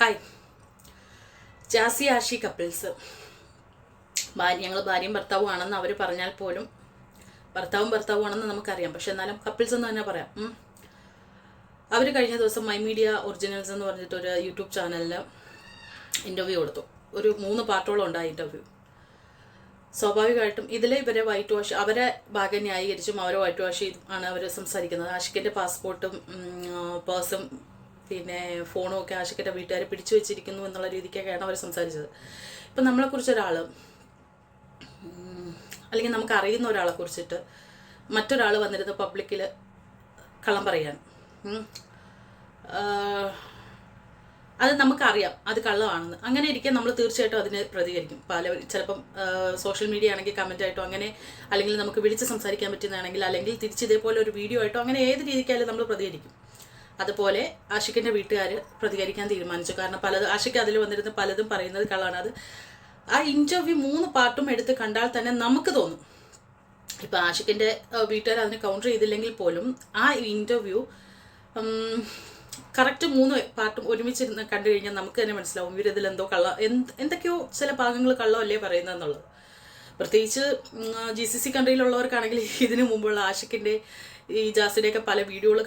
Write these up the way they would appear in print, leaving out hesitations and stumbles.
Hi. Jassie Ashi couples ഞങ്ങൾ ഭാര്യയും ഭർത്താവുമാണെന്ന് അവർ പറഞ്ഞാൽ പോലും ഭർത്താവുമാണെന്ന് നമുക്കറിയാം. പക്ഷെ എന്നാലും കപ്പിൾസ് എന്ന് തന്നെ പറയാം. അവർ കഴിഞ്ഞ ദിവസം മൈ മീഡിയ ഒറിജിനൽസ് എന്ന് പറഞ്ഞിട്ടൊരു യൂട്യൂബ് ചാനലിൽ ഇൻ്റർവ്യൂ കൊടുത്തു. ഒരു 3 പാർട്ടോളം ഉണ്ടായി ഇൻ്റർവ്യൂ. സ്വാഭാവികമായിട്ടും ഇതിൽ ഇവരെ വൈറ്റ് വാഷ്, അവരെ ഭാഗം ന്യായീകരിച്ചും അവരെ വൈറ്റ് വാഷ് ആണ് അവർ സംസാരിക്കുന്നത്. ആഷിക്കിൻ്റെ പാസ്പോർട്ടും പേഴ്സും പിന്നെ ഫോണും ഒക്കെ ആഷിക്കിൻ്റെ വീട്ടുകാർ പിടിച്ചു വെച്ചിരിക്കുന്നു എന്നുള്ള രീതിക്കൊക്കെയാണ് അവർ സംസാരിച്ചത്. ഇപ്പം നമ്മളെക്കുറിച്ചൊരാൾ അല്ലെങ്കിൽ നമുക്ക് അറിയുന്ന ഒരാളെ കുറിച്ചിട്ട് മറ്റൊരാൾ വന്നിരുന്ന് പബ്ലിക്കിൽ കള്ളം പറയാൻ, അത് നമുക്കറിയാം അത് കള്ളമാണെന്ന്. അങ്ങനെ ഇരിക്കാൻ നമ്മൾ തീർച്ചയായിട്ടും അതിന് പ്രതികരിക്കും. ചിലപ്പം സോഷ്യൽ മീഡിയ ആണെങ്കിൽ കമൻ്റ് ആയിട്ടോ അങ്ങനെ, അല്ലെങ്കിൽ നമുക്ക് വിളിച്ച് സംസാരിക്കാൻ പറ്റുന്നതാണെങ്കിൽ, അല്ലെങ്കിൽ തിരിച്ച് ഇതേപോലെ ഒരു വീഡിയോ ആയിട്ടോ, അങ്ങനെ ഏത് രീതിക്കായാലും നമ്മൾ പ്രതികരിക്കും. അതുപോലെ ആഷിക്കിൻ്റെ വീട്ടുകാർ പ്രതികരിക്കാൻ തീരുമാനിച്ചു. കാരണം ആഷിക്ക് അതിൽ വന്നിരുന്ന് പലതും പറയുന്നത് കള്ളമാണ്. അത് ആ ഇൻ്റർവ്യൂ 3 പാർട്ടും എടുത്ത് കണ്ടാൽ തന്നെ നമുക്ക് തോന്നും. ഇപ്പം ആഷിക്കിൻ്റെ വീട്ടുകാർ അതിന് കൗണ്ടർ ചെയ്തില്ലെങ്കിൽ പോലും ആ ഇൻ്റർവ്യൂ കറക്റ്റ് 3 പാർട്ടും ഒരുമിച്ചിരുന്ന് കണ്ടു കഴിഞ്ഞാൽ നമുക്ക് തന്നെ മനസ്സിലാവും ഇവരിതിലെന്തോ എന്തൊക്കെയോ ചില ഭാഗങ്ങൾ കള്ളമല്ലേ പറയുന്നതെന്നുള്ളത്. പ്രത്യേകിച്ച് GCC കൺട്രിയിലുള്ളവർക്കാണെങ്കിൽ ഇതിനു മുമ്പുള്ള ആഷിക്കിൻ്റെ ഈ ജാസിയുടെയൊക്കെ പല വീഡിയോകൾ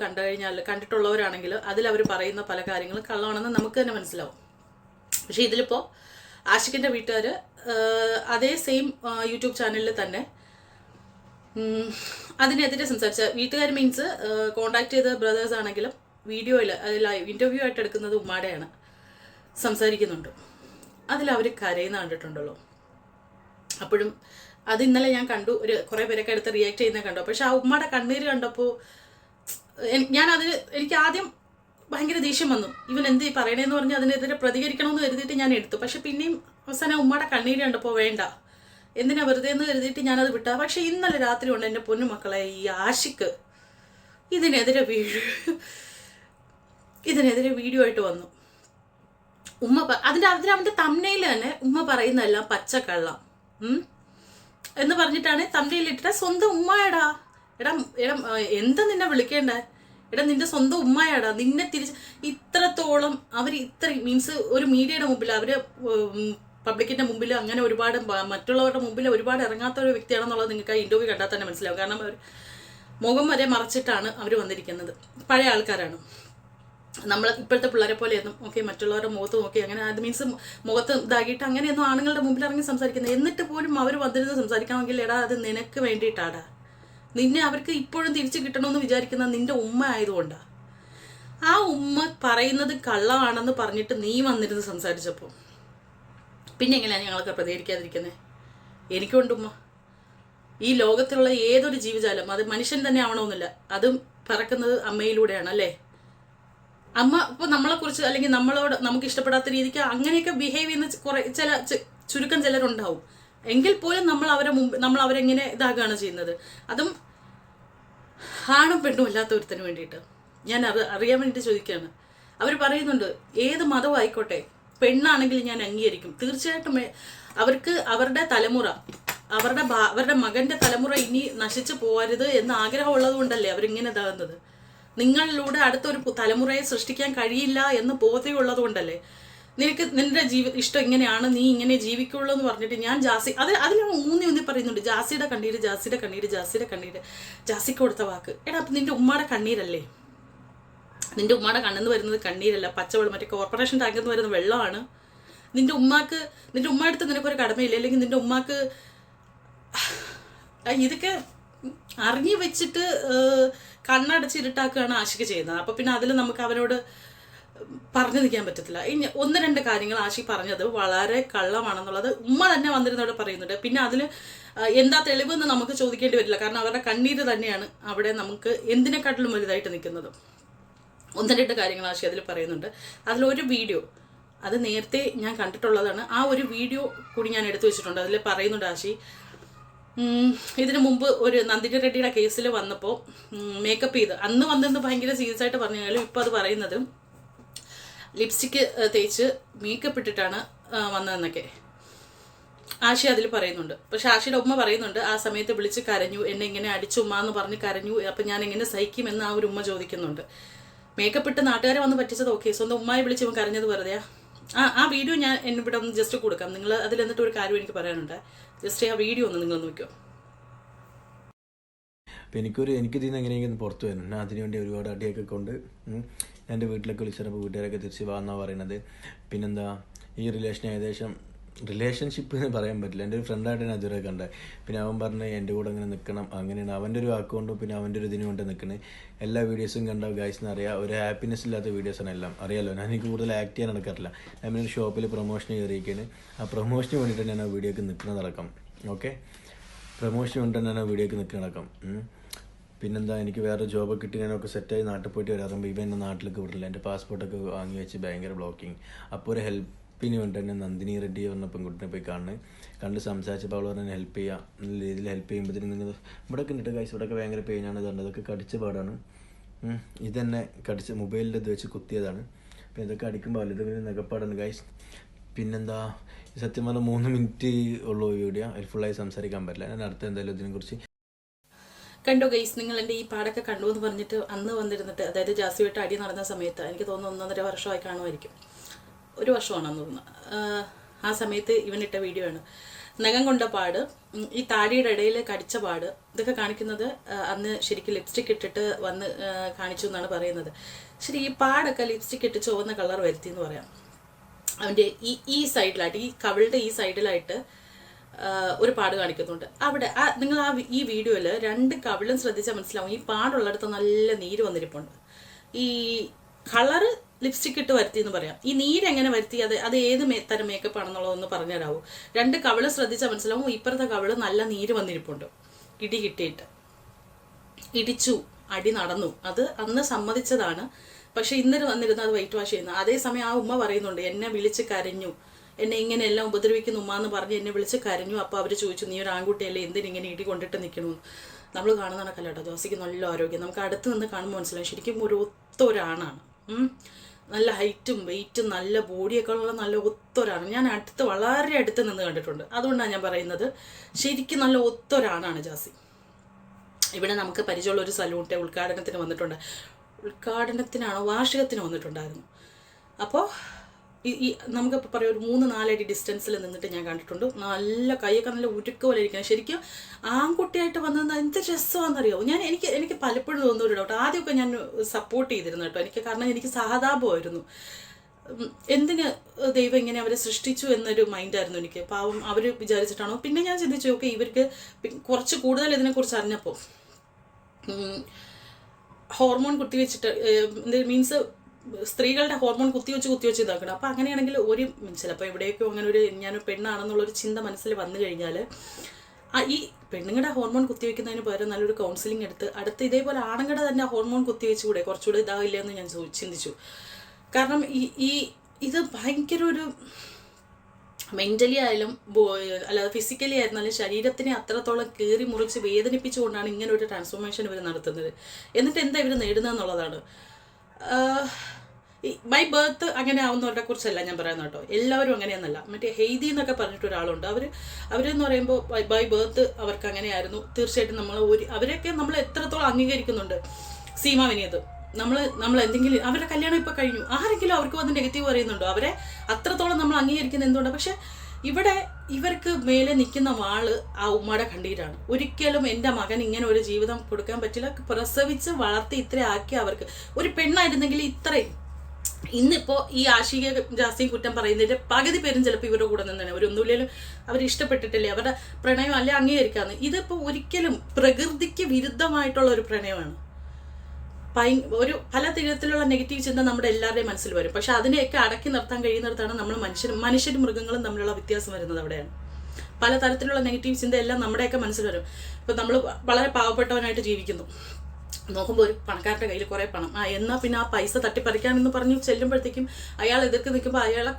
കണ്ടിട്ടുള്ളവരാണെങ്കിൽ അതിലവർ പറയുന്ന പല കാര്യങ്ങളും കള്ളമാണെന്ന് നമുക്ക് തന്നെ മനസ്സിലാവും. പക്ഷേ ഇതിലിപ്പോൾ ആഷിക്കിൻ്റെ വീട്ടുകാർ അതേ സെയിം യൂട്യൂബ് ചാനലിൽ തന്നെ അതിനെതിരെ സംസാരിച്ച വീട്ടുകാർ മീൻസ് കോണ്ടാക്ട് ചെയ്ത ബ്രദേഴ്സ് ആണെങ്കിലും വീഡിയോയിൽ ലൈവ് ഇൻ്റർവ്യൂ ആയിട്ട് എടുക്കുന്നത് ഉമ്മാടെയാണ്, സംസാരിക്കുന്നുണ്ട്. അതിലവർ കരയുന്ന കണ്ടിട്ടുണ്ടല്ലോ. അപ്പോഴും അത് ഇന്നലെ ഞാൻ കണ്ടു, കുറേ പേരൊക്കെ എടുത്ത് റിയാക്ട് ചെയ്യുന്നത് കണ്ടു. പക്ഷെ ആ ഉമ്മയുടെ കണ്ണീര് കണ്ടപ്പോൾ എനിക്ക് ആദ്യം ഭയങ്കര ദേഷ്യം വന്നു. ഇവൻ എന്ത് പറയണേന്ന് പറഞ്ഞ് അതിനെതിരെ പ്രതികരിക്കണമെന്ന് കരുതിയിട്ട് ഞാൻ എടുത്തു. പക്ഷെ പിന്നെയും അവസാനം ഉമ്മയുടെ കണ്ണീര് കണ്ടപ്പോൾ വേണ്ട, എന്തിനാ വെറുതെ എന്ന് കരുതിയിട്ട് ഞാനത് വിട്ട. പക്ഷെ ഇന്നലെ രാത്രി കൊണ്ട് എൻ്റെ പൊന്നുമക്കളെ ഈ ആഷിക്ക് ഇതിനെതിരെ വീഡിയോ ആയിട്ട് വന്നു. ഉമ്മ അവൻ്റെ തംബ്നെയിൽ തന്നെ ഉമ്മ പറയുന്നതെല്ലാം പച്ചക്കള്ളം എന്ന് പറഞ്ഞിട്ടാണ് തംബ്നെയിൽ ഇട്ടിട്ട്. സ്വന്തം ഉമ്മയടാ, എടാ എന്താ നിന്നെ വിളിക്കേണ്ടേ? എടാ നിന്റെ സ്വന്തം ഉമ്മയാടാ. നിന്നെ ഇത്രത്തോളം അവർ മീൻസ് ഒരു മീഡിയയുടെ മുമ്പിൽ, അവര് പബ്ലിക്കിന്റെ മുമ്പിൽ അങ്ങനെ ഒരുപാട് മറ്റുള്ളവരുടെ മുമ്പിൽ ഒരുപാട് ഇറങ്ങാത്ത ഒരു വ്യക്തിയാണെന്നുള്ളത് നിങ്ങൾക്ക് ആ ഇന്റർവ്യൂ കണ്ടാൽ തന്നെ മനസ്സിലാവും. കാരണം അവർ മുഖം വരെ മറച്ചിട്ടാണ് അവർ വന്നിരിക്കുന്നത്. പഴയ ആൾക്കാരാണ്. നമ്മൾ ഇപ്പോഴത്തെ പിള്ളേരെ പോലെയൊന്നും മറ്റുള്ളവരുടെ മുഖത്ത് നോക്കി അങ്ങനെ, അത് മീൻസ് മുഖത്ത് ഇതാക്കിയിട്ട് അങ്ങനെയൊന്നും ആണുങ്ങളുടെ മുമ്പിൽ ഇറങ്ങി സംസാരിക്കുന്നത്. എന്നിട്ട് പോലും അവർ വന്നിരുന്ന് സംസാരിക്കണമെങ്കിൽ എടാ അത് നിനക്ക് വേണ്ടിയിട്ടാടാ. നിന്നെ അവർക്ക് ഇപ്പോഴും തിരിച്ചു കിട്ടണമെന്ന് വിചാരിക്കുന്ന നിന്റെ ഉമ്മ ആയതുകൊണ്ടാണ്. ആ ഉമ്മ പറയുന്നത് കള്ളമാണെന്ന് പറഞ്ഞിട്ട് നീ വന്നിരുന്ന് സംസാരിച്ചപ്പോൾ പിന്നെ എങ്ങനെയാണ് ഞങ്ങളൊക്കെ പ്രതികരിക്കാതിരിക്കുന്നത്? എനിക്കുണ്ട് ഉമ്മ. ഈ ലോകത്തിലുള്ള ഏതൊരു ജീവജാലം, അത് മനുഷ്യൻ തന്നെ ആവണമെന്നില്ല, അതും പറക്കുന്നത് അമ്മയിലൂടെയാണ് അല്ലേ? അമ്മ ഇപ്പോൾ നമ്മളെക്കുറിച്ച് അല്ലെങ്കിൽ നമുക്ക് ഇഷ്ടപ്പെടാത്ത രീതിക്ക് അങ്ങനെയൊക്കെ ബിഹേവ് ചെയ്യുന്ന ചുരുക്കം ചിലരുണ്ടാവും. എങ്കിൽ പോലും നമ്മൾ അവരെങ്ങനെ ഇതാകുകയാണ് ചെയ്യുന്നത്. അതും ആണും പെണ്ണും അല്ലാത്ത ഒരുത്തിന് വേണ്ടിയിട്ട്. ഞാൻ അറിയാൻ വേണ്ടിയിട്ട് ചോദിക്കുകയാണ്. അവർ പറയുന്നുണ്ട് ഏത് മതവും ആയിക്കോട്ടെ, പെണ്ണാണെങ്കിൽ ഞാൻ അംഗീകരിക്കും. തീർച്ചയായിട്ടും അവർക്ക് അവരുടെ തലമുറ, അവരുടെ മകന്റെ തലമുറ ഇനി നശിച്ചു പോകരുത് എന്ന് ആഗ്രഹമുള്ളത് കൊണ്ടല്ലേ അവരിങ്ങനെ ഇതാകുന്നത്. നിങ്ങളിലൂടെ അടുത്തൊരു തലമുറയെ സൃഷ്ടിക്കാൻ കഴിയില്ല എന്ന് ബോധ്യമുള്ളത് കൊണ്ടല്ലേ. നിന്റെ ഇഷ്ടം ഇങ്ങനെയാണ്, നീ ഇങ്ങനെ ജീവിക്കുള്ളൂ എന്ന് പറഞ്ഞിട്ട് ഞാൻ അതിൽ ഊന്നി പറയുന്നുണ്ട് ജാസിയുടെ കണ്ണീര്. ജാസിക്ക് കൊടുത്ത വാക്ക്. എടാ അപ്പം നിന്റെ ഉമ്മയുടെ കണ്ണീരല്ലേ? നിന്റെ ഉമ്മയുടെ കണ്ണെന്ന് വരുന്നത് കണ്ണീരല്ല, പച്ചവെള്ളം, മറ്റേ കോർപ്പറേഷൻ ടാങ്കിൽ നിന്ന് വരുന്ന വെള്ളമാണ്. നിന്റെ ഉമ്മ അടുത്ത് നിനക്കൊരു കടമയില്ല. അല്ലെങ്കിൽ നിന്റെ ഉമ്മാക്ക് ഇതൊക്കെ അറിഞ്ഞു വെച്ചിട്ട് കണ്ണടച്ച് ഇരുട്ടാക്കുകയാണ് ആഷിക്ക് ചെയ്യുന്നത്. അപ്പോൾ പിന്നെ അതിൽ നമുക്ക് അവനോട് പറഞ്ഞു നിൽക്കാൻ പറ്റത്തില്ല. 1-2 കാര്യങ്ങൾ ആഷി പറഞ്ഞത് വളരെ കള്ളമാണെന്നുള്ളത് ഉമ്മ തന്നെ വന്നിരുന്നവിടെ പറയുന്നുണ്ട്. പിന്നെ അതിൽ എന്താ തെളിവെന്ന് നമുക്ക് ചോദിക്കേണ്ടി വരില്ല. കാരണം അവരുടെ കണ്ണീര് തന്നെയാണ് അവിടെ നമുക്ക് എന്തിനെക്കാട്ടിലും വലുതായിട്ട് നിൽക്കുന്നത്. 1-2 കാര്യങ്ങൾ ആഷി അതിൽ പറയുന്നുണ്ട്. അതിലൊരു വീഡിയോ, അത് നേരത്തെ ഞാൻ കണ്ടിട്ടുള്ളതാണ്. ആ ഒരു വീഡിയോ കൂടി ഞാൻ എടുത്തു വെച്ചിട്ടുണ്ട്. അതിൽ പറയുന്നുണ്ട് ആഷി ഇതിനു മുമ്പ് ഒരു നന്ദിനി റെഡ്ഡിയുടെ കേസിൽ വന്നപ്പോൾ മേക്കപ്പ് ചെയ്ത് അന്ന് വന്നെന്ന് ഭയങ്കര സീരിയസ് ആയിട്ട് പറഞ്ഞാലും ഇപ്പോൾ അത് പറയുന്നത് ലിപ്സ്റ്റിക്ക് തേച്ച് മേക്കപ്പ് ഇട്ടിട്ടാണ് വന്നതെന്നൊക്കെ ആഷി അതിൽ പറയുന്നുണ്ട്. പക്ഷെ ആഷിയുടെ ഉമ്മ പറയുന്നുണ്ട് ആ സമയത്ത് വിളിച്ച് കരഞ്ഞു, എന്നെ ഇങ്ങനെ അടിച്ചു ഉമ്മ എന്ന് പറഞ്ഞ് കരഞ്ഞു, അപ്പം ഞാൻ എങ്ങനെ സഹിക്കുമെന്ന് ആ ഒരു ഉമ്മ ചോദിക്കുന്നുണ്ട്. മേക്കപ്പ് ഇട്ട് നാട്ടുകാരെ വന്ന് പറ്റിച്ചത് ഓക്കെ, സ്വന്തം ഉമ്മയെ വിളിച്ച് ഇവൻ കരഞ്ഞത് വെറുതെയാ? ആ വീഡിയോ ഞാൻ ഇവിടെ ഒന്ന് ജസ്റ്റ് കൊടുക്കാം. നിങ്ങൾ അതിൽ എന്നിട്ട് ഒരു കാര്യം എനിക്ക് പറയാനുണ്ട്. ജസ്റ്റ് ആ വീഡിയോ ഒന്ന് നിങ്ങൾ നോക്കിയോ. അപ്പോൾ എനിക്കിതിൽ നിന്ന് എങ്ങനെയെങ്കിലും പുറത്ത് വരണം. ഞാൻ അതിനുവേണ്ടി ഒരുപാട് അടിയൊക്കെ കൊണ്ട് എൻ്റെ വീട്ടിലൊക്കെ വിളിച്ചപ്പോൾ വീട്ടുകാരൊക്കെ തിരിച്ച് വാന്നാണ് പറയുന്നത്. പിന്നെന്താ, ഈ റിലേഷൻഷിപ്പ് എന്ന് പറയാൻ പറ്റില്ല. എൻ്റെ ഒരു ഫ്രണ്ടായിട്ട് ഞാൻ അതുവരെ കണ്ടത്. പിന്നെ അവൻ പറഞ്ഞ് എൻ്റെ കൂടെ അങ്ങനെ നിൽക്കണം, അങ്ങനെയാണ് അവൻ്റെ ഒരു വാക്കുകൊണ്ടും പിന്നെ അവൻ്റെ ഒരു ഇതിനു കൊണ്ട് നിൽക്കുന്നത്. എല്ലാ വീഡിയോസും കണ്ട ഗൈസിന് അറിയാം, ഒരു ഹാപ്പിനെസ് ഇല്ലാത്ത വീഡിയോസാണ് എല്ലാം. അറിയാമല്ലോ, ഞാൻ എനിക്ക് കൂടുതൽ ആക്ട് ചെയ്യാൻ നടക്കാറില്ല. ഞാൻ ഒരു ഷോപ്പിൽ പ്രൊമോഷന് കയറിയിരിക്കുകയാണ്. ആ പ്രൊമോഷന് വേണ്ടിയിട്ട് ഞാൻ ആ വീഡിയോക്ക് നിൽക്കുന്നതടക്കം. ഓക്കെ, പ്രൊമോഷന് വേണ്ടിയിട്ട് ഞാൻ ആ വീഡിയോക്ക് നിൽക്കുന്നതടക്കം. പിന്നെന്താ, എനിക്ക് വേറെ ജോബൊക്കെ കിട്ടി ഞാനൊക്കെ സെറ്റായി നാട്ടിൽ പോയിട്ട് വരാറുമ്പോൾ ഇവ എൻ്റെ നാട്ടിലേക്ക് വിടില്ല. എൻ്റെ പാസ്പോർട്ടൊക്കെ വാങ്ങി വെച്ച് ഭയങ്കര ബ്ലോക്കിങ്. അപ്പോൾ ഒരു ഹെൽപ്പിന് വേണ്ടി തന്നെ നന്ദിനി റെഡ്ഡി പറഞ്ഞ പെൺകുട്ടിനെ പോയി കണ്ട് സംസാരിച്ചപ്പോൾ അവൾ പറഞ്ഞാൽ ഹെൽപ്പ് ചെയ്യാം, നല്ല രീതിയിൽ ഹെൽപ്പ് ചെയ്യുമ്പോഴത്തേനും നിങ്ങൾ ഇവിടെ കണ്ടിട്ട് ഗൈസ് ഇവിടെയൊക്കെ ഭയങ്കര പെയിനാണ് കണ്ടത്. അതൊക്കെ കടിച്ച പാടാണ്. ഇതെന്നെ കടിച്ച് മൊബൈലിൻ്റെ ഇത് വെച്ച് കുത്തിയതാണ്. അപ്പോൾ ഇതൊക്കെ അടിക്കുമ്പോൾ ഇതൊക്കെ നെഗപ്പാടാണ് ഗൈസ്. പിന്നെന്താ, സത്യം പറഞ്ഞാൽ 3 മിനിറ്റ് ഉള്ളൂ വീഡിയോ, അതിൽ ഫുള്ളായി സംസാരിക്കാൻ പറ്റില്ല. ഞാൻ അടുത്ത എന്തായാലും ഇതിനെക്കുറിച്ച് കണ്ടോ ഗൈസ്. നിങ്ങൾ എൻ്റെ ഈ പാടൊക്കെ കണ്ടു എന്ന് പറഞ്ഞിട്ട് അന്ന് വന്നിരുന്നിട്ട്, അതായത് ജാസിയായിട്ട് അടി നടന്ന സമയത്ത് എനിക്ക് തോന്നുന്നു 1.5 വർഷമായി കാണുമായിരിക്കും. 1 വർഷമാണെന്ന് തോന്നുന്നു. ആ സമയത്ത് ഇവനിട്ട വീഡിയോ ആണ്. നഖം കൊണ്ട പാട്, ഈ താടിയുടെ ഇടയിൽ കടിച്ച പാട്, ഇതൊക്കെ കാണിക്കുന്നത് അന്ന് ശരിക്കും ലിപ്സ്റ്റിക് ഇട്ടിട്ട് വന്ന് കാണിച്ചു എന്നാണ് പറയുന്നത്. ശരി, ഈ പാടൊക്കെ ലിപ്സ്റ്റിക് ഇട്ട് ചുവന്ന കളർ വരുത്തി എന്ന് പറയാം. അവൻ്റെ ഈ സൈഡിലായിട്ട്, ഈ കവിളുടെ ഈ സൈഡിലായിട്ട് ഒരു പാട് കാണിക്കുന്നുണ്ട്. അവിടെ നിങ്ങൾ ഈ വീഡിയോയിൽ 2 കവിളും ശ്രദ്ധിച്ചാൽ മനസ്സിലാവും. ഈ പാടുള്ളിടത്ത് നല്ല നീര് വന്നിരിപ്പുണ്ട്. ഈ കളറ് ലിപ്സ്റ്റിക് ഇട്ട് വരുത്തി എന്ന് പറയാം. ഈ നീരെങ്ങനെ വരുത്തി, അത് ഏത് തരം മേക്കപ്പ് ആണെന്നുള്ളതൊന്ന് പറഞ്ഞു തരാമോ? 2 കവിള് ശ്രദ്ധിച്ചാൽ മനസ്സിലാവും. ഇപ്പുറത്തെ കവിള് നല്ല നീര് വന്നിരിപ്പുണ്ട്. ഇടി കിട്ടിയിട്ട് ഇടിച്ചു, അടി നടന്നു. അത് അന്ന് സമ്മതിച്ചതാണ്. പക്ഷെ ഇന്നലെ വന്നിരുന്നു അത് വൈറ്റ് വാഷ് ചെയ്യുന്നത്. അതേസമയം ആ ഉമ്മ പറയുന്നുണ്ട്, എന്നെ വിളിച്ച് കരഞ്ഞു, എന്നെ ഇങ്ങനെ എല്ലാം ഉപദ്രവിക്കുന്ന ഉമ്മ എന്ന് പറഞ്ഞ് എന്നെ വിളിച്ച് കരഞ്ഞു. അപ്പോൾ അവർ ചോദിച്ചു, നീ ഒരു ആൺകുട്ടിയല്ലേ, എന്തിനിങ്ങനെ ഇടി കൊണ്ടിട്ട് നിൽക്കണമെന്ന്. നമ്മൾ കാണുന്ന കണക്കല്ല കേട്ടോ. ജോസിക്ക് നല്ല ആരോഗ്യം. നമുക്ക് അടുത്ത് നിന്ന് കാണുമ്പോൾ മനസ്സിലാവും ശരിക്കും ഒത്തൊരാണാണ്. നല്ല ഹൈറ്റും വെയിറ്റും നല്ല ബോഡിയൊക്കെ ഉള്ള നല്ല ഒത്തൊരാണ്. ഞാൻ വളരെ അടുത്ത് നിന്ന് കണ്ടിട്ടുണ്ട്. അതുകൊണ്ടാണ് ഞാൻ പറയുന്നത് ശരിക്കും നല്ല ഒത്തൊരാണാണ് ജാസി. ഇവിടെ നമുക്ക് പരിചയമുള്ള ഒരു സലൂണിൻ്റെ ഉദ്ഘാടനത്തിന് വന്നിട്ടുണ്ട്. ഉദ്ഘാടനത്തിനാണോ വാർഷികത്തിന് വന്നിട്ടുണ്ടായിരുന്നു. അപ്പോൾ ഈ നമുക്കിപ്പോൾ പറയാം ഒരു 3-4 അടി ഡിസ്റ്റൻസിൽ നിന്നിട്ട് ഞാൻ കണ്ടിട്ടുണ്ട്. നല്ല കൈയൊക്കെ നല്ല ഉരുക്ക് പോലെ ഇരിക്കണം. ശരിക്കും ആൺകുട്ടിയായിട്ട് വന്നത് എന്ത് രസമാണെന്നറിയാമോ? എനിക്ക് പലപ്പോഴും തോന്നുന്ന ഒരു ഡൗട്ട്. ആദ്യമൊക്കെ ഞാൻ സപ്പോർട്ട് ചെയ്തിരുന്നു കേട്ടോ. കാരണം എനിക്ക് സഹതാപമായിരുന്നു. എന്തിന് ദൈവം ഇങ്ങനെ അവരെ സൃഷ്ടിച്ചു എന്നൊരു മൈൻഡായിരുന്നു എനിക്ക്. പാവം അവർ വിചാരിച്ചിട്ടാണോ? പിന്നെ ഞാൻ ചിന്തിച്ചു, ഓക്കെ, ഇവർക്ക് കുറച്ച് കൂടുതൽ ഇതിനെക്കുറിച്ച് അറിഞ്ഞപ്പോൾ ഹോർമോൺ കുത്തിവെച്ചിട്ട് മീൻസ് സ്ത്രീകളുടെ ഹോർമോൺ കുത്തിവെച്ച് ഇതാക്കണം. അപ്പോൾ അങ്ങനെയാണെങ്കിൽ ചിലപ്പോൾ എവിടെയൊക്കെയോ അങ്ങനെ ഞാൻ പെണ്ണാണെന്നുള്ളൊരു ചിന്ത മനസ്സിൽ വന്നു കഴിഞ്ഞാൽ ഈ പെണ്ണുങ്ങളുടെ ഹോർമോൺ കുത്തിവെക്കുന്നതിന് പകരം നല്ലൊരു കൗൺസിലിംഗ് അടുത്ത് ഇതേപോലെ ആണുങ്ങളുടെ തന്നെ ഹോർമോൺ കുത്തിവെച്ചുകൂടെ കുറച്ചുകൂടെ ഇതാവില്ല എന്ന് ഞാൻ ചിന്തിച്ചു. കാരണം ഇത് ഭയങ്കര ഒരു മെൻ്റലി ആയാലും അല്ലാതെ ഫിസിക്കലി ആയിരുന്നാലും ശരീരത്തിനെ അത്രത്തോളം കീറി മുറിച്ച് വേദനിപ്പിച്ചുകൊണ്ടാണ് ഇങ്ങനെ ഒരു ട്രാൻസ്ഫോർമേഷൻ ഇവർ നടത്തുന്നത്. എന്നിട്ട് എന്താ ഇവർ നേടുന്നതെന്നുള്ളതാണ്. ബൈ ബർത്ത് അങ്ങനെ ആവുന്നവരുടെ കുറിച്ചല്ല ഞാൻ പറയുന്നത് കേട്ടോ. എല്ലാവരും അങ്ങനെയൊന്നല്ല. മറ്റേ ഹെയ്തി എന്നൊക്കെ പറഞ്ഞിട്ട് ഒരാളുണ്ട്. അവരെന്ന് പറയുമ്പോൾ ബൈ ബർത്ത് അവർക്ക് അങ്ങനെയായിരുന്നു. തീർച്ചയായിട്ടും അവരെയൊക്കെ നമ്മൾ എത്രത്തോളം അംഗീകരിക്കുന്നുണ്ട്. സീമ വിനീത്, നമ്മൾ എന്തെങ്കിലും അവരുടെ കല്യാണം ഇപ്പോൾ കഴിഞ്ഞു, ആരെങ്കിലും അവർക്ക് വന്ന് നെഗറ്റീവ് പറയുന്നുണ്ടോ? അവരെ അത്രത്തോളം നമ്മൾ അംഗീകരിക്കുന്നത് എന്തുകൊണ്ടാണ്? പക്ഷെ ഇവിടെ ഇവർക്ക് മേലെ നിൽക്കുന്ന വാള് ആ ഉമ്മയുടെ കണ്ണീരാണ്. ഒരിക്കലും എൻ്റെ മകൻ ഇങ്ങനെ ഒരു ജീവിതം കൊടുക്കാൻ പറ്റില്ല. പ്രസവിച്ച് വളർത്തി ഇത്ര ആക്കി അവർക്ക് ഒരു പെണ്ണായിരുന്നെങ്കിൽ ഇത്രയും ഇന്നിപ്പോൾ ഈ ആഷിക ജാസിയും കുറ്റം പറയുന്നതിൻ്റെ പകുതി പേരും ചിലപ്പോൾ ഇവരുടെ കൂടെ നിന്നാണ്. അവരൊന്നുമില്ലെങ്കിലും അവർ ഇഷ്ടപ്പെട്ടിട്ടില്ലേ, അവരുടെ പ്രണയം അല്ലെ അംഗീകരിക്കാമെന്ന്. ഇതിപ്പോൾ ഒരിക്കലും പ്രകൃതിക്ക് വിരുദ്ധമായിട്ടുള്ള ഒരു പ്രണയമാണ്. ഒരു പല തരത്തിലുള്ള നെഗറ്റീവ് ചിന്ത നമ്മുടെ എല്ലാവരുടെയും മനസ്സിൽ വരും. പക്ഷെ അതിനെയൊക്കെ അടക്കി നിർത്താൻ കഴിയുന്നിടത്താണ് നമ്മൾ മനുഷ്യരും മൃഗങ്ങളും തമ്മിലുള്ള വ്യത്യാസം വരുന്നത്. അവിടെയാണ് പല തരത്തിലുള്ള നെഗറ്റീവ് ചിന്ത എല്ലാം നമ്മുടെയൊക്കെ മനസ്സിൽ വരും. ഇപ്പം നമ്മൾ വളരെ പാവപ്പെട്ടവനായിട്ട് ജീവിക്കുന്നു, നോക്കുമ്പോൾ ഒരു പണക്കാരുടെ കയ്യിൽ കുറേ പണം, എന്നാൽ പിന്നെ ആ പൈസ തട്ടിപ്പറിക്കാമെന്ന് പറഞ്ഞ് ചെല്ലുമ്പോഴത്തേക്കും അയാൾ എതിർക്ക് നിൽക്കുമ്പോൾ അയാളെ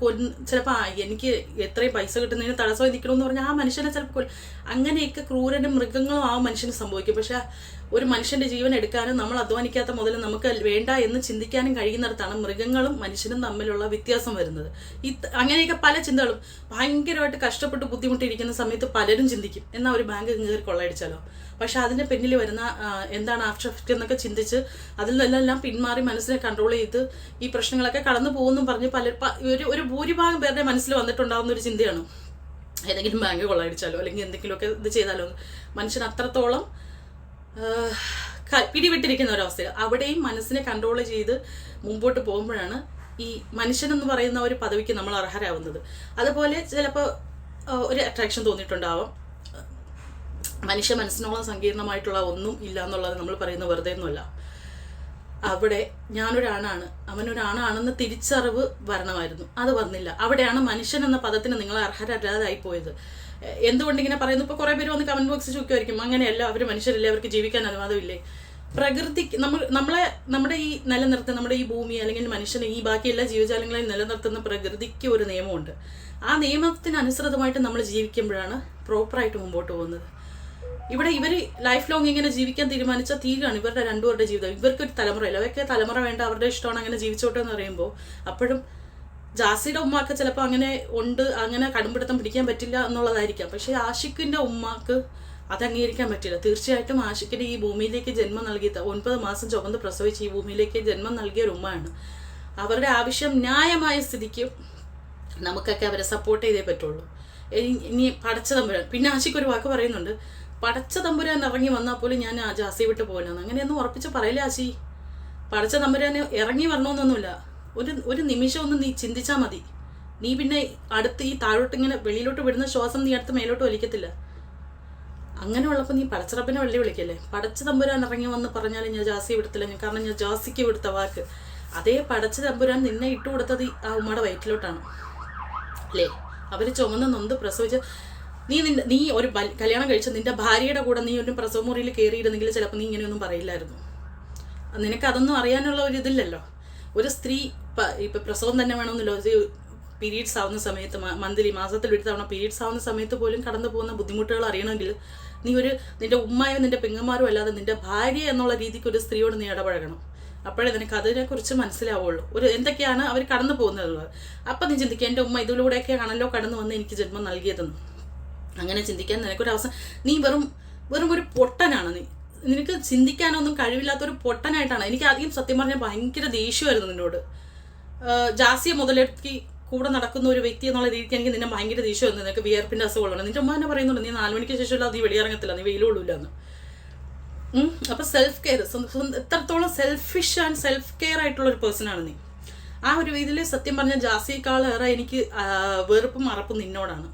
ചിലപ്പോൾ എനിക്ക് എത്രയും പൈസ കിട്ടുന്നതിന് തടസ്സമായി നിൽക്കണമെന്ന് പറഞ്ഞാൽ ആ മനുഷ്യനെ ചിലപ്പോൾ അങ്ങനെയൊക്കെ ക്രൂരനും മൃഗങ്ങളും ആ മനുഷ്യന് സംഭവിക്കും. പക്ഷെ ഒരു മനുഷ്യന്റെ ജീവൻ എടുക്കാനും നമ്മൾ അധ്വാനിക്കാത്ത മുതൽ നമുക്ക് വേണ്ട എന്ന് ചിന്തിക്കാനും കഴിയുന്നിടത്താണ് മൃഗങ്ങളും മനുഷ്യനും തമ്മിലുള്ള വ്യത്യാസം വരുന്നത്. അങ്ങനെയൊക്കെ പല ചിന്തകളും ഭയങ്കരമായിട്ട് കഷ്ടപ്പെട്ട് ബുദ്ധിമുട്ടിയിരിക്കുന്ന സമയത്ത് പലരും ചിന്തിക്കും, എന്നാൽ ഒരു ബാങ്ക് കയറി കൊള്ളയടിച്ചാലോ. പക്ഷെ അതിന്റെ പിന്നിൽ വരുന്ന എന്താണ് ആഫ്റ്റർ എഫക്റ്റ് എന്നൊക്കെ ചിന്തിച്ച് അതിൽ നിന്നെല്ലാം പിന്മാറി മനസ്സിനെ കൺട്രോൾ ചെയ്ത് ഈ പ്രശ്നങ്ങളൊക്കെ കടന്നു പോകുമെന്നും പറഞ്ഞ് ഒരു ഭൂരിഭാഗം പേരുടെ മനസ്സിൽ വന്നിട്ടുണ്ടാകുന്ന ഒരു ചിന്തയാണ് ഏതെങ്കിലും ബാങ്ക് കൊള്ളയടിച്ചാലോ അല്ലെങ്കിൽ എന്തെങ്കിലുമൊക്കെ ഇത് ചെയ്താലോ. മനുഷ്യൻ അത്രത്തോളം പിടിവിട്ടിരിക്കുന്ന ഒരവസ്ഥയിൽ അവിടെയും മനസ്സിനെ കൺട്രോൾ ചെയ്ത് മുമ്പോട്ട് പോകുമ്പോഴാണ് ഈ മനുഷ്യനെന്ന് പറയുന്ന ഒരു പദവിക്ക് നമ്മൾ അർഹരാകുന്നത്. അതുപോലെ ചിലപ്പോൾ ഒരു അട്രാക്ഷൻ തോന്നിയിട്ടുണ്ടാവാം. മനുഷ്യ മനസ്സിനോളം സങ്കീർണമായിട്ടുള്ള ഒന്നും ഇല്ല എന്നുള്ളത് നമ്മൾ പറയുന്ന വെറുതെ ഒന്നുമല്ല. അവിടെ ഞാനൊരാണാണ്, അവനൊരാണാണെന്ന് തിരിച്ചറിവ് വരണമായിരുന്നു, അത് വന്നില്ല. അവിടെയാണ് മനുഷ്യൻ എന്ന പദത്തിന് നിങ്ങൾ അർഹരല്ലാതായി പോയത്. എന്തുകൊണ്ടിങ്ങനെ പറയുന്നു? ഇപ്പോൾ കുറേ പേര് വന്ന് കമന്റ് ബോക്സിൽ ചോദിക്കുമായിരിക്കും, അങ്ങനെയല്ല, അവർ മനുഷ്യരല്ലേ, അവർക്ക് ജീവിക്കാൻ അനുവാദമില്ലേ? പ്രകൃതിക്ക് നമ്മുടെ ഈ നിലനിർത്തുന്ന നമ്മുടെ ഈ ഭൂമി അല്ലെങ്കിൽ മനുഷ്യനെ ഈ ബാക്കി എല്ലാ ജീവജാലങ്ങളെയും നിലനിർത്തുന്ന പ്രകൃതിക്ക് ഒരു നിയമമുണ്ട്. ആ നിയമത്തിന് അനുസൃതമായിട്ട് നമ്മൾ ജീവിക്കുമ്പോഴാണ് പ്രോപ്പറായിട്ട് മുമ്പോട്ട് പോകുന്നത്. ഇവിടെ ഇവർ ലൈഫ് ലോങ് ഇങ്ങനെ ജീവിക്കാൻ തീരുമാനിച്ചാൽ തീരുകയാണ് ഇവരുടെ രണ്ടുപേരുടെ ജീവിതം. ഇവർക്കൊരു തലമുറയില്ല, അവർക്ക് തലമുറ വേണ്ട, അവരുടെ ഇഷ്ടമാണ്, അങ്ങനെ ജീവിച്ചോട്ടെ എന്ന് പറയുമ്പോൾ അപ്പോഴും ജാസിയുടെ ഉമ്മാക്ക് ചിലപ്പോൾ അങ്ങനെ ഉണ്ട്, അങ്ങനെ കടുംപിടുത്തം പിടിക്കാൻ പറ്റില്ല എന്നുള്ളതായിരിക്കാം. പക്ഷേ ആഷിഖിൻ്റെ ഉമ്മാക്ക് അത് അംഗീകരിക്കാൻ പറ്റില്ല. തീർച്ചയായിട്ടും ആഷിഖിന് ഈ ഭൂമിയിലേക്ക് ജന്മം നൽകി 9 മാസം ചുമന്ന് പ്രസവിച്ച് ഈ ഭൂമിയിലേക്ക് ജന്മം നൽകിയ ഒരു ഉമ്മയാണ്. അവരുടെ ആവശ്യം ന്യായമായ സ്ഥിതിക്ക് നമുക്കൊക്കെ അവരെ സപ്പോർട്ട് ചെയ്തേ പറ്റുള്ളൂ. ഇനി പടച്ച തമ്പുരാൻ, പിന്നെ ആഷിഖ് ഒരു വാക്ക് പറയുന്നുണ്ട്, പടച്ച തമ്പുരാൻ ഇറങ്ങി വന്നാൽ പോലും ഞാൻ ജാസി വിട്ട് പോകണമെന്ന്. അങ്ങനെയൊന്നും ഉറപ്പിച്ച് പറയില്ല ആശി. പടച്ച തമ്പുരാൻ ഇറങ്ങി വരണമെന്നൊന്നുമില്ല. ഒരു നിമിഷം ഒന്ന് നീ ചിന്തിച്ചാൽ മതി. നീ പിന്നെ അടുത്ത് ഈ താഴോട്ട് ഇങ്ങനെ വെളിയിലോട്ട് വിടുന്ന ശ്വാസം നീ അടുത്ത് മേലോട്ട് വലിക്കത്തില്ല. അങ്ങനെ ഉള്ളപ്പോൾ നീ പടച്ചറപ്പിനെ വെള്ളി വിളിക്കല്ലേ? പടച്ച തമ്പുരാൻ ഇറങ്ങി വന്ന് പറഞ്ഞാലും ഞാൻ ജാസി വിടത്തില്ല, കാരണം ഞാൻ ജാസിക്ക് വിടുത്ത വാക്ക്. അതേ പടച്ച തമ്പുരാൻ നിന്നെ ഇട്ട് കൊടുത്തത് ആ ഉമ്മയുടെ വയറ്റിലോട്ടാണ് അല്ലേ? അവർ ചുമന്ന് നൊന്ത് പ്രസവിച്ച് നീ ഒരു കല്യാണം കഴിച്ച നിന്റെ ഭാര്യയുടെ കൂടെ നീ ഒരു പ്രസവ മുറിയിൽ കയറിയിരുന്നെങ്കിൽ ചിലപ്പോൾ നീ ഇങ്ങനെയൊന്നും പറയില്ലായിരുന്നു. നിനക്ക് അതൊന്നും അറിയാനുള്ള ഒരു ഇതില്ലല്ലോ. ഒരു സ്ത്രീ ഇപ്പം പ്രസവം തന്നെ വേണമെന്നല്ലോ, പീരീഡ്സ് ആവുന്ന സമയത്ത് മന്ത്ലി മാസത്തിൽ ഒരു തവണ പീരീഡ്സ് ആവുന്ന സമയത്ത് പോലും കടന്നു പോകുന്ന ബുദ്ധിമുട്ടുകൾ അറിയണമെങ്കിൽ നീ നിന്റെ ഉമ്മയോ നിന്റെ പെങ്ങന്മാരോ അല്ലാതെ നിന്റെ ഭാര്യ എന്നുള്ള രീതിക്ക് ഒരു സ്ത്രീയോട് നീ ഇടപഴകണം. അപ്പോഴേ നിനക്ക് അതിനെക്കുറിച്ച് മനസ്സിലാവുള്ളൂ, എന്തൊക്കെയാണ് അവർ കടന്നു പോകുന്നത്. അപ്പം നീ ചിന്തിക്കുക, എൻ്റെ ഉമ്മ ഇതിലൂടെയൊക്കെ ആണല്ലോ കടന്നു വന്ന് എനിക്ക് ജന്മം നൽകിയതെന്ന്. അങ്ങനെ ചിന്തിക്കാൻ നിനക്കൊരു അവസരം. നീ വെറും ഒരു പൊട്ടനാണ്. നിനക്ക് ചിന്തിക്കാനൊന്നും കഴിവില്ലാത്തൊരു പൊട്ടനായിട്ടാണ്. എനിക്ക് ആദ്യം സത്യം പറഞ്ഞാൽ ഭയങ്കര ദേഷ്യമായിരുന്നു നിന്നോട്. ജാസിയെ മുതലെടുക്കി കൂടെ നടക്കുന്ന ഒരു വ്യക്തി എന്നുള്ള രീതിക്ക് എനിക്ക് നിന്നെ ഭയങ്കര ദേഷ്യമായിരുന്നു. നിനക്ക് വിയർപ്പിൻ്റെ അസുഖമുള്ളതാണ്. നിന്റെ ഉമ്മ തന്നെ പറയുന്നുണ്ട്, നീ 4 മണിക്ക് ശേഷമല്ല നീ വെളിയിറങ്ങത്തില്ല, നീ വെയിലുള്ളൂല്ല എന്ന്. അപ്പം സെൽഫ് കെയർ, എത്രത്തോളം സെൽഫിഷ് ആൻഡ് സെൽഫ് കെയർ ആയിട്ടുള്ള ഒരു പേഴ്സണാണ് നീ. ആ ഒരു രീതിയിൽ സത്യം പറഞ്ഞാൽ ജാസിയേക്കാളേറെ എനിക്ക് വെറുപ്പും അറപ്പും നിന്നോടാണ്,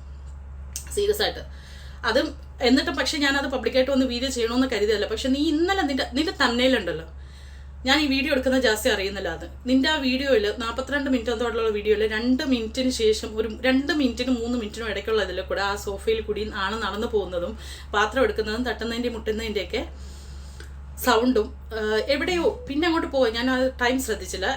സീരിയസ് ആയിട്ട്. അതും എന്നിട്ട് പക്ഷെ ഞാനത് പബ്ലിക്കായിട്ട് വന്ന് വീഡിയോ ചെയ്യണമെന്ന് കരുതിയല്ല. പക്ഷെ നീ ഇന്നലെ നിന്റെ തന്നയിലുണ്ടല്ലോ, ഞാൻ ഈ വീഡിയോ എടുക്കുന്ന ജാസ്തി അറിയുന്നില്ല. അത് നിന്റെ ആ വീഡിയോയിൽ 42 മിനിറ്റ് എന്തോടുള്ള വീഡിയോയിൽ 2 മിനിറ്റിന് ശേഷം ഒരു 2 മിനിറ്റിനും 3 മിനിറ്റിനും ഇടയ്ക്കുള്ള ഇതിൽ കൂടെ ആ സോഫയിൽ കൂടി ആണ് നടന്നു പോകുന്നതും പാത്രം എടുക്കുന്നതും തട്ടുന്നതിൻ്റെ മുട്ടുന്നതിൻ്റെയൊക്കെ സൗണ്ടും എവിടെയോ പിന്നെ അങ്ങോട്ട് പോയി. ഞാൻ ആ ടൈം ശ്രദ്ധിച്ചില്ല,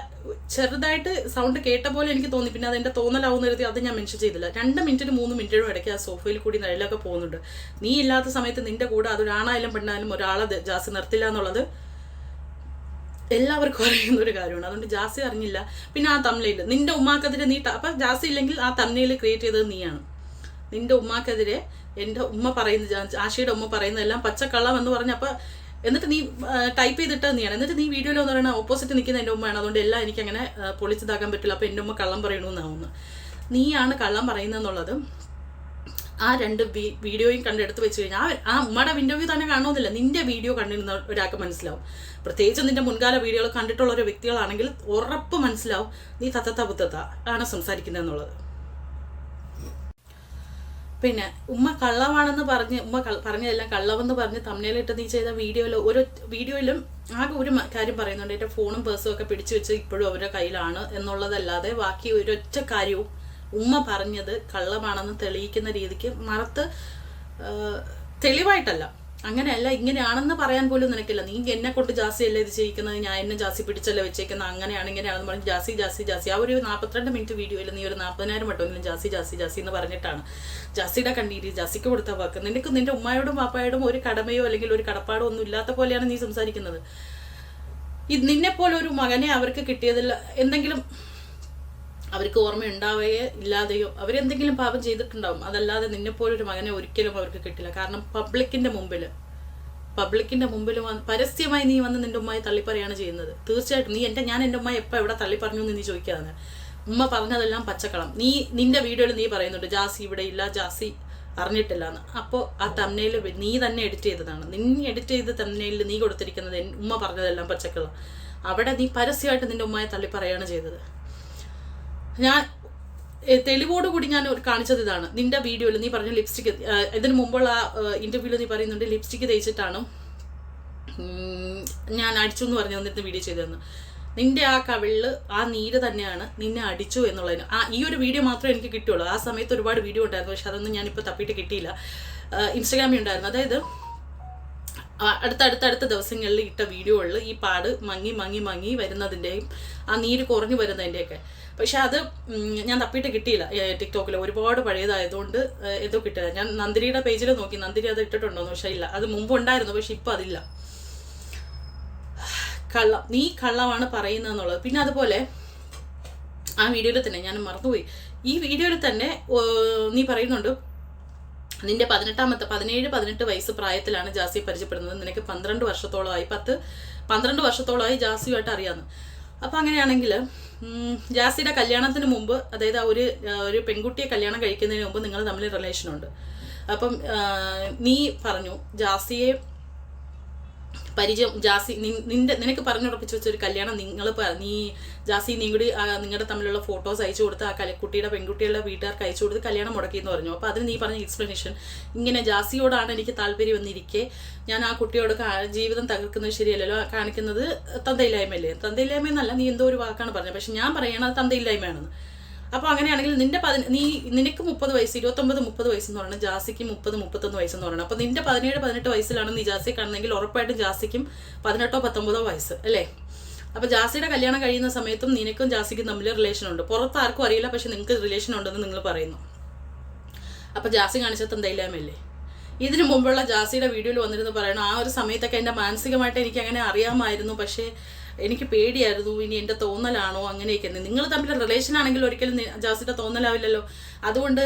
ചെറുതായിട്ട് സൗണ്ട് കേട്ട പോലെ എനിക്ക് തോന്നി. പിന്നെ അതെൻ്റെ തോന്നലാവുന്ന കരുതി അത് ഞാൻ മെൻഷൻ ചെയ്തില്ല. 2 മിനിറ്റിനും 3 മിനിറ്റിനും ഇടയ്ക്ക് ആ സോഫയിൽ കൂടി നിഴലൊക്കെ പോകുന്നുണ്ട്. നീ ഇല്ലാത്ത സമയത്ത് നിന്റെ കൂടെ അതൊരാണായാലും പെണ്ണായാലും ഒരാളെ ജാസി നിർത്തില്ല എന്നുള്ളത് എല്ലാവർക്കും അറിയുന്ന ഒരു കാര്യമാണ്. അതുകൊണ്ട് ജാസി അറിഞ്ഞില്ല. പിന്നെ ആ തമ്മിലില്ല നിന്റെ ഉമ്മാക്കെതിരെ നീ അപ്പം ജാസി ഇല്ലെങ്കിൽ ആ തമ്മിൽ ക്രിയേറ്റ് ചെയ്തത് നീയാണ്. നിന്റെ ഉമ്മാക്കെതിരെ എൻ്റെ ഉമ്മ പറയുന്ന ആഷിയുടെ ഉമ്മ പറയുന്നതെല്ലാം പച്ചക്കള്ളം എന്ന് പറഞ്ഞപ്പോൾ എന്നിട്ട് നീ ടൈപ്പ് ചെയ്തിട്ട് നീയാണ്. എന്നിട്ട് നീ വീഡിയോയിൽ എന്ന് പറയുന്നത് ഓപ്പോസിറ്റ് നിൽക്കുന്ന എൻ്റെ ഉമ്മയാണ്, അതുകൊണ്ട് എല്ലാം എനിക്കങ്ങനെ പൊളിച്ചതാക്കാൻ പറ്റില്ല, അപ്പോൾ എൻ്റെ ഉമ്മ കള്ളം പറയണമെന്നാവുന്നു. നീയാണ് കള്ളം പറയുന്നതെന്നുള്ളത് ആ 2 വീഡിയോയും കണ്ടെടുത്ത് വെച്ച് കഴിഞ്ഞാൽ ആ ഉമ്മയുടെ ഇന്റർവ്യൂ തന്നെ കാണുന്നില്ല, നിന്റെ വീഡിയോ കണ്ടിരുന്ന ഒരാൾക്ക് മനസ്സിലാവും. പ്രത്യേകിച്ച് നിന്റെ മുൻകാല വീഡിയോകൾ കണ്ടിട്ടുള്ള ഒരു വ്യക്തികളാണെങ്കിൽ ഉറപ്പ് മനസ്സിലാവും നീ തത്തത്ത ആണ് സംസാരിക്കുന്നതെന്നുള്ളത്. പിന്നെ ഉമ്മ കള്ളമാണെന്ന് പറഞ്ഞ് ഉമ്മ പറഞ്ഞതെല്ലാം കള്ളമെന്ന് പറഞ്ഞ് തമ്മിലിട്ട് നീ ചെയ്ത വീഡിയോയിലും ആകെ ഒരു കാര്യം പറയുന്നുണ്ട്, എൻ്റെ ഫോണും പേഴ്സും ഒക്കെ പിടിച്ചു വെച്ച് ഇപ്പോഴും അവരുടെ കയ്യിലാണ് എന്നുള്ളതല്ലാതെ ബാക്കി ഒരൊറ്റ കാര്യവും ഉമ്മ പറഞ്ഞത് കള്ളമാണെന്ന് തെളിയിക്കുന്ന രീതിക്ക് മറത്ത് തെളിവായിട്ടല്ല, അങ്ങനെയല്ല, ഇങ്ങനെയാണെന്ന് പറയാൻ പോലും നിനക്കില്ല. നീ എന്നെ കൊണ്ട് ജാസിയല്ലേ ഇത് ചെയ്യിക്കുന്നത്, ഞാൻ എന്നെ ജാസി പിടിച്ചല്ലേ വെച്ചേക്കുന്നത്, അങ്ങനെയാണ് ഇങ്ങനെയാണെന്ന് പറഞ്ഞ് ജാസി ജാസി ജാസി. ആ ഒരു 42 മിനിറ്റ് വീഡിയോയിൽ നീ ഒരു 40,000 വട്ടമെങ്കിലും ജാസി ജാസി ജാസി എന്ന് പറഞ്ഞിട്ടാണ് ജാസിയുടെ കണ്ടീരി ജാസിക്ക് കൊടുത്ത വാക്ക്. നിനക്ക് നിന്റെ ഉമ്മയോടും പാപ്പായോടും ഒരു കടമയോ അല്ലെങ്കിൽ ഒരു കടപ്പാടോ ഒന്നും ഇല്ലാത്ത പോലെയാണ് നീ സംസാരിക്കുന്നത്. നിന്നെപ്പോലെ ഒരു മകനെ അവർക്ക് കിട്ടിയതിൽ എന്തെങ്കിലും അവർക്ക് ഓർമ്മ ഉണ്ടാവുകയോ ഇല്ലാതെയോ അവരെന്തെങ്കിലും പാപം ചെയ്തിട്ടുണ്ടാവും. അതല്ലാതെ നിന്നെപ്പോലൊരു മകനെ ഒരിക്കലും അവർക്ക് കിട്ടില്ല. കാരണം പബ്ലിക്കിന്റെ മുമ്പിൽ പരസ്യമായി നീ വന്ന് നിന്റെ ഉമ്മയെ തള്ളിപ്പറയാണ് ചെയ്യുന്നത്. തീർച്ചയായിട്ടും ഞാൻ എൻ്റെ ഉമ്മയെ എപ്പോൾ എവിടെ തള്ളിപ്പറഞ്ഞു എന്ന് നീ ചോദിക്കാതെ. ഉമ്മ പറഞ്ഞതെല്ലാം പച്ചക്കളം. നിന്റെ വീഡിയോയിൽ നീ പറയുന്നുണ്ട് ജാസി ഇവിടെ ഇല്ല, ജാസി അറിഞ്ഞിട്ടില്ല എന്ന്. അപ്പോൾ ആ തംബ്നെയിൽ നീ തന്നെ എഡിറ്റ് ചെയ്തതാണ്. നീ എഡിറ്റ് ചെയ്ത തംബ്നെയിൽ നീ കൊടുത്തിരിക്കുന്നത് ഉമ്മ പറഞ്ഞതെല്ലാം പച്ചക്കളം. അവിടെ നീ പരസ്യമായിട്ട് നിന്റെ ഉമ്മയെ തള്ളിപ്പറയാണ് ചെയ്തത്. ഞാൻ തെളിവോടുകൂടി ഞാൻ കാണിച്ചത് ഇതാണ്. നിന്റെ വീഡിയോയിൽ നീ പറഞ്ഞ ലിപ്സ്റ്റിക്ക്, ഇതിന് മുമ്പുള്ള ഇന്റർവ്യൂവിൽ നീ പറയുന്നുണ്ട് ലിപ്സ്റ്റിക്ക് തേച്ചിട്ടാണ് ഞാൻ അടിച്ചു എന്ന് പറഞ്ഞു വന്നിട്ട് വീഡിയോ ചെയ്തതെന്ന്. നിന്റെ ആ കവിളിൽ ആ നീര് തന്നെയാണ് നിന്നെ അടിച്ചു എന്നുള്ളതിന് ഈ ഒരു വീഡിയോ മാത്രമേ എനിക്ക് കിട്ടുള്ളൂ. ആ സമയത്ത് ഒരുപാട് വീഡിയോ ഉണ്ടായിരുന്നു, പക്ഷെ അതൊന്നും ഞാനിപ്പോൾ തപ്പിയിട്ട് കിട്ടിയില്ല. ഇൻസ്റ്റാഗ്രാമിൽ ഉണ്ടായിരുന്നു. അതായത് അടുത്ത ദിവസങ്ങളിൽ ഇട്ട വീഡിയോകളിൽ ഈ പാട് മങ്ങി വരുന്നതിൻ്റെയും ആ നീര് കുറഞ്ഞു വരുന്നതിൻ്റെയൊക്കെ. പക്ഷെ അത് ഞാൻ തപ്പിയിട്ട് കിട്ടിയില്ല ടിക്ടോക്കിൽ. ഒരുപാട് പഴയതായതുകൊണ്ട് എന്തോ കിട്ടില്ല. ഞാൻ നന്ദിനിയുടെ പേജിൽ നോക്കി, നന്ദിനി അത് ഇട്ടിട്ടുണ്ടോന്ന്. പക്ഷെ ഇല്ല, അത് മുമ്പ് ഉണ്ടായിരുന്നു, പക്ഷെ ഇപ്പം അതില്ല. നീ കള്ളമാണ് പറയുന്നതെന്നുള്ളത്. പിന്നെ അതുപോലെ ആ വീഡിയോയിൽ തന്നെ ഞാൻ മറന്നുപോയി, ഈ വീഡിയോയിൽ തന്നെ നീ പറയുന്നുണ്ട് നിന്റെ 17-18 വയസ്സ് പ്രായത്തിലാണ് ജാസിയെ പരിചയപ്പെടുന്നത്. നിനക്ക് 12 വർഷത്തോളമായി 12 വർഷത്തോളമായി ജാസിയുമായിട്ട് അറിയാമെന്ന്. അപ്പം അങ്ങനെയാണെങ്കിൽ ജാസിയുടെ കല്യാണത്തിന് മുമ്പ്, അതായത് ഒരു പെൺകുട്ടിയെ കല്യാണം കഴിക്കുന്നതിന് മുമ്പ് നിങ്ങൾ തമ്മിൽ റിലേഷനുണ്ട്. അപ്പം നീ പറഞ്ഞു ജാസിയെ പരിചയം, നിനക്ക് പറഞ്ഞുറപ്പിച്ച് വെച്ചൊരു കല്യാണം നീ കൂടി നിങ്ങളുടെ തമ്മിലുള്ള ഫോട്ടോസ് അയച്ചു കൊടുത്ത് ആ കുട്ടിയുടെ പെൺകുട്ടികളുടെ വീട്ടുകാർക്ക് അയച്ചു കൊടുത്ത് കല്യാണം മുടക്കിയെന്ന് പറഞ്ഞു. അപ്പോൾ അതിന് നീ പറഞ്ഞ എക്സ്പ്ലനേഷൻ ഇങ്ങനെ ജാസിയോടാണ് എനിക്ക് താല്പര്യം വന്നിരിക്കെ ഞാൻ ആ കുട്ടിയോട് ജീവിതം തകർക്കുന്നത് ശരിയല്ലല്ലോ, കാണിക്കുന്നത് തന്തയില്ലായ്മയല്ലേ. തന്തയില്ലായ്മയെന്നല്ല, നീ എന്തോ ഒരു വാക്കാണ് പറഞ്ഞത്, പക്ഷെ ഞാൻ പറയണത് തന്തയില്ലായ്മയാണെന്ന്. അപ്പോൾ അങ്ങനെയാണെങ്കിൽ നിനക്ക് 30 വയസ്സ്, 29-30 വയസ്സെന്ന് പറയുന്നത്, ജാസിക്ക് 30-31 വയസ്സെന്ന് പറയുന്നത്. അപ്പോൾ നിന്റെ 17-18 വയസ്സിലാണ് നീ ജാസിയെ കാണുന്നതെങ്കിൽ ഉറപ്പായിട്ടും ജാസിക്കും 18-19 വയസ്സ് അല്ലേ. അപ്പോൾ ജാസിയുടെ കല്യാണം കഴിയുന്ന സമയത്തും നിനക്കും ജാസിക്കും തമ്മിൽ റിലേഷൻ ഉണ്ട്. പുറത്ത് ആർക്കും അറിയില്ല, പക്ഷെ നിങ്ങൾക്ക് റിലേഷൻ ഉണ്ടെന്ന് നിങ്ങൾ പറയുന്നു. അപ്പോൾ ജാസി കാണിച്ചത് എന്തായില്ലാമല്ലേ. ഇതിനു മുമ്പുള്ള ജാസിയുടെ വീഡിയോയിൽ വന്നിരുന്ന് പറയണം, ആ ഒരു സമയത്തൊക്കെ എൻ്റെ മാനസികമായിട്ട് എനിക്ക് അങ്ങനെ അറിയാമായിരുന്നു, പക്ഷേ എനിക്ക് പേടിയായിരുന്നു, ഇനി എൻ്റെ തോന്നലാണോ അങ്ങനെയൊക്കെ. നിങ്ങൾ തമ്മിൽ റിലേഷൻ ആണെങ്കിൽ ഒരിക്കലും ജാസിയുടെ തോന്നലാവില്ലല്ലോ. അതുകൊണ്ട്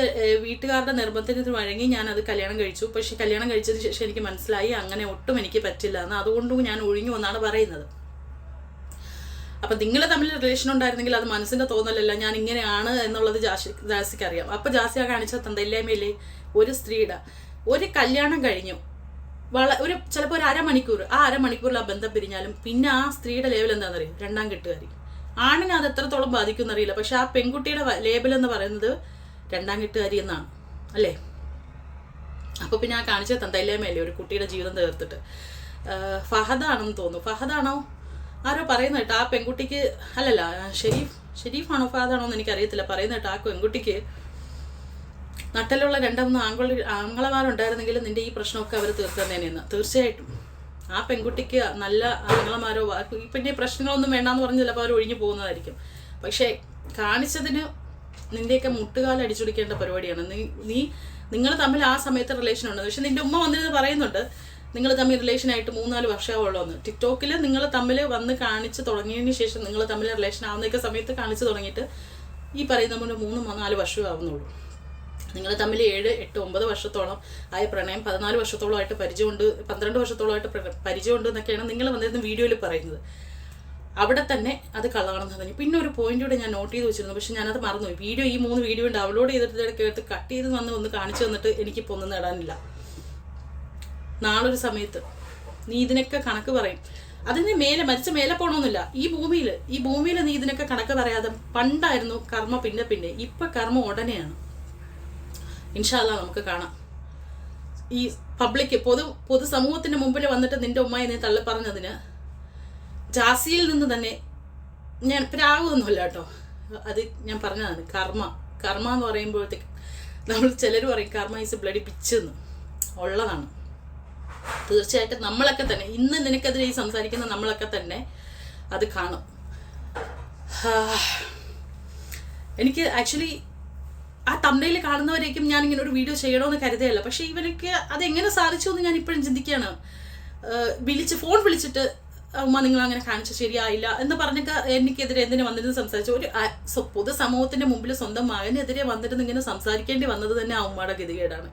വീട്ടുകാരുടെ നിർബന്ധത്തിന് വഴങ്ങി ഞാൻ അത് കല്യാണം കഴിച്ചു. പക്ഷെ കല്യാണം കഴിച്ചതിന് ശേഷം എനിക്ക് മനസ്സിലായി അങ്ങനെ ഒട്ടും എനിക്ക് പറ്റില്ല എന്ന്. അതുകൊണ്ടും ഞാൻ ഒഴിഞ്ഞു വന്നാണ് പറയുന്നത്. അപ്പം നിങ്ങൾ തമ്മിൽ റിലേഷൻ ഉണ്ടായിരുന്നെങ്കിൽ അത് മനസ്സിൻ്റെ തോന്നലല്ല, ഞാൻ ഇങ്ങനെയാണ് എന്നുള്ളത് ജാസിക്ക് അറിയാം. അപ്പം ജാസിയ കാണിച്ച തന്തയില്ലായ്മയില്ലേ ഒരു സ്ത്രീയുടെ ഒരു കല്യാണം കഴിഞ്ഞു ചിലപ്പോൾ ഒരു അരമണിക്കൂറിൽ ആ ബന്ധം പിരിഞ്ഞാലും പിന്നെ ആ സ്ത്രീയുടെ ലേബൽ എന്താണെന്നറിയും, 2ാം കെട്ടുകാരി. ആണിനെ അത് എത്രത്തോളം ബാധിക്കുമെന്ന് അറിയില്ല, പക്ഷെ ആ പെൺകുട്ടിയുടെ ലേബൽ എന്ന് പറയുന്നത് 2ാം കെട്ടുകാരി എന്നാണ് അല്ലേ. അപ്പോൾ പിന്നെ ആ കാണിച്ച തന്തയില്ലായ്മയല്ലേ ഒരു കുട്ടിയുടെ ജീവിതം തീർത്തിട്ട്. ഫഹദാണെന്ന് തോന്നുന്നു, ഫഹദാണോ ആരോ പറയുന്ന കേട്ടോ ആ പെൺകുട്ടിക്ക്, അല്ലല്ല ഷെരീഫാണോ ഫഹദാണോ എന്ന് എനിക്കറിയത്തില്ല, പറയുന്ന കേട്ടോ ആ പെൺകുട്ടിക്ക് നട്ടലുള്ള 2-3 ആങ്ങളമാരുണ്ടായിരുന്നെങ്കിലും നിന്റെ ഈ പ്രശ്നമൊക്കെ അവർ തീർക്കുന്നതന്നെയെന്ന്. തീർച്ചയായിട്ടും ആ പെൺകുട്ടിക്ക് നല്ല ആങ്ങളമാരോ പിന്നെ പ്രശ്നങ്ങളൊന്നും വേണ്ടാന്ന് പറഞ്ഞ് ചിലപ്പോൾ അവർ ഒഴിഞ്ഞു പോകുന്നതായിരിക്കും. പക്ഷേ കാണിച്ചതിന് നിന്റെയൊക്കെ മുട്ടുകാലം അടിച്ചുടിക്കേണ്ട പരിപാടിയാണ്. നിങ്ങൾ തമ്മിൽ ആ സമയത്ത് റിലേഷൻ ഉണ്ട്. പക്ഷെ നിന്റെ ഉമ്മ വന്നിരുന്ന് പറയുന്നുണ്ട് നിങ്ങൾ തമ്മിൽ റിലേഷനായിട്ട് 3-4 വർഷമാവുള്ളൂ എന്ന്. ടിക്ടോക്കിൽ നിങ്ങൾ തമ്മിൽ വന്ന് കാണിച്ച് തുടങ്ങിയതിന് ശേഷം നിങ്ങൾ തമ്മിൽ റിലേഷൻ ആവുന്നൊക്കെ സമയത്ത് കാണിച്ചു തുടങ്ങിയിട്ട് ഈ പറയുന്ന പോലെ 3-4 വർഷമേ ആവുന്നുള്ളൂ. നിങ്ങൾ തമ്മിൽ 7-8-9 വർഷത്തോളം ആയ പ്രണയം, 14 വർഷത്തോളമായിട്ട് പരിചയമുണ്ട്, 12 വർഷത്തോളമായിട്ട് പരിചയമുണ്ട് എന്നൊക്കെയാണ് നിങ്ങൾ വന്നിരുന്ന വീഡിയോയിൽ പറയുന്നത്. അവിടെ തന്നെ അത് കള്ളാണെന്ന് പറഞ്ഞു. പിന്നെ ഒരു പോയിന്റ് കൂടെ ഞാൻ നോട്ട് ചെയ്ത് വെച്ചിരുന്നു, പക്ഷെ ഞാനത് മറന്നുപോയി. ഈ 3 വീഡിയോ ഡൗൺലോഡ് ചെയ്തിട്ട് കട്ട് ചെയ്ത് ഒന്ന് കാണിച്ചു തന്നിട്ട് എനിക്കിപ്പോൾ ഒന്നും നേടാനില്ല. നാളൊരു സമയത്ത് നീ ഇതിനൊക്കെ കണക്ക് പറയും. അതിന് മരിച്ച മേലെ പോകണമെന്നില്ല. ഈ ഭൂമിയിൽ നീ ഇതിനൊക്കെ കണക്ക് പറയാതെ പണ്ടായിരുന്നു കർമ്മ, പിന്നെ ഇപ്പം കർമ്മ ഉടനെയാണ്. ഇൻഷാ അല്ലാഹ് നമുക്ക് കാണാം. ഈ പബ്ലിക് പൊതുസമൂഹത്തിന് മുമ്പിൽ വന്നിട്ട് നിന്റെ ഉമ്മയെ നീ തള്ളി പറഞ്ഞതിന് ജാസിയിൽ നിന്ന് തന്നെ ഞാൻ പ്രാഗൊന്നുമില്ല കേട്ടോ, അത് ഞാൻ പറഞ്ഞതാണ്. കർമ്മ എന്ന് പറയുമ്പോഴത്തേക്ക് ചിലർ പറയും കർമ്മ ഈസ് ബ്ലഡി പിച്ചെന്ന്, ഉള്ളതാണ്. തീർച്ചയായിട്ടും നമ്മളൊക്കെ തന്നെ ഇന്ന് നിനക്കെതിരെ ഈ സംസാരിക്കുന്ന നമ്മളൊക്കെ തന്നെ അത് കാണും. എനിക്ക് ആക്ച്വലി ആ തമ്പനയിൽ കാണുന്നവരേക്കും ഞാൻ ഇങ്ങനെ ഒരു വീഡിയോ ചെയ്യണമെന്ന് കരുതിയല്ല. പക്ഷെ ഇവനൊക്കെ അതെങ്ങനെ സാധിച്ചു എന്ന് ഞാൻ ഇപ്പോഴും ചിന്തിക്കുകയാണ്. ഫോൺ വിളിച്ചിട്ട് ഉമ്മ നിങ്ങൾ അങ്ങനെ കാണിച്ചു ശരിയായില്ല എന്ന് പറഞ്ഞൊക്കെ എനിക്കെതിരെ എന്തിനു വന്നിരുന്ന് സംസാരിച്ചു. ഒരു പൊതുസമൂഹത്തിന്റെ മുമ്പിൽ സ്വന്തം മകനെതിരെ വന്നിരുന്ന് ഇങ്ങനെ സംസാരിക്കേണ്ടി വന്നത് തന്നെ ആ ഉമ്മയുടെ ഗതികേടാണ്.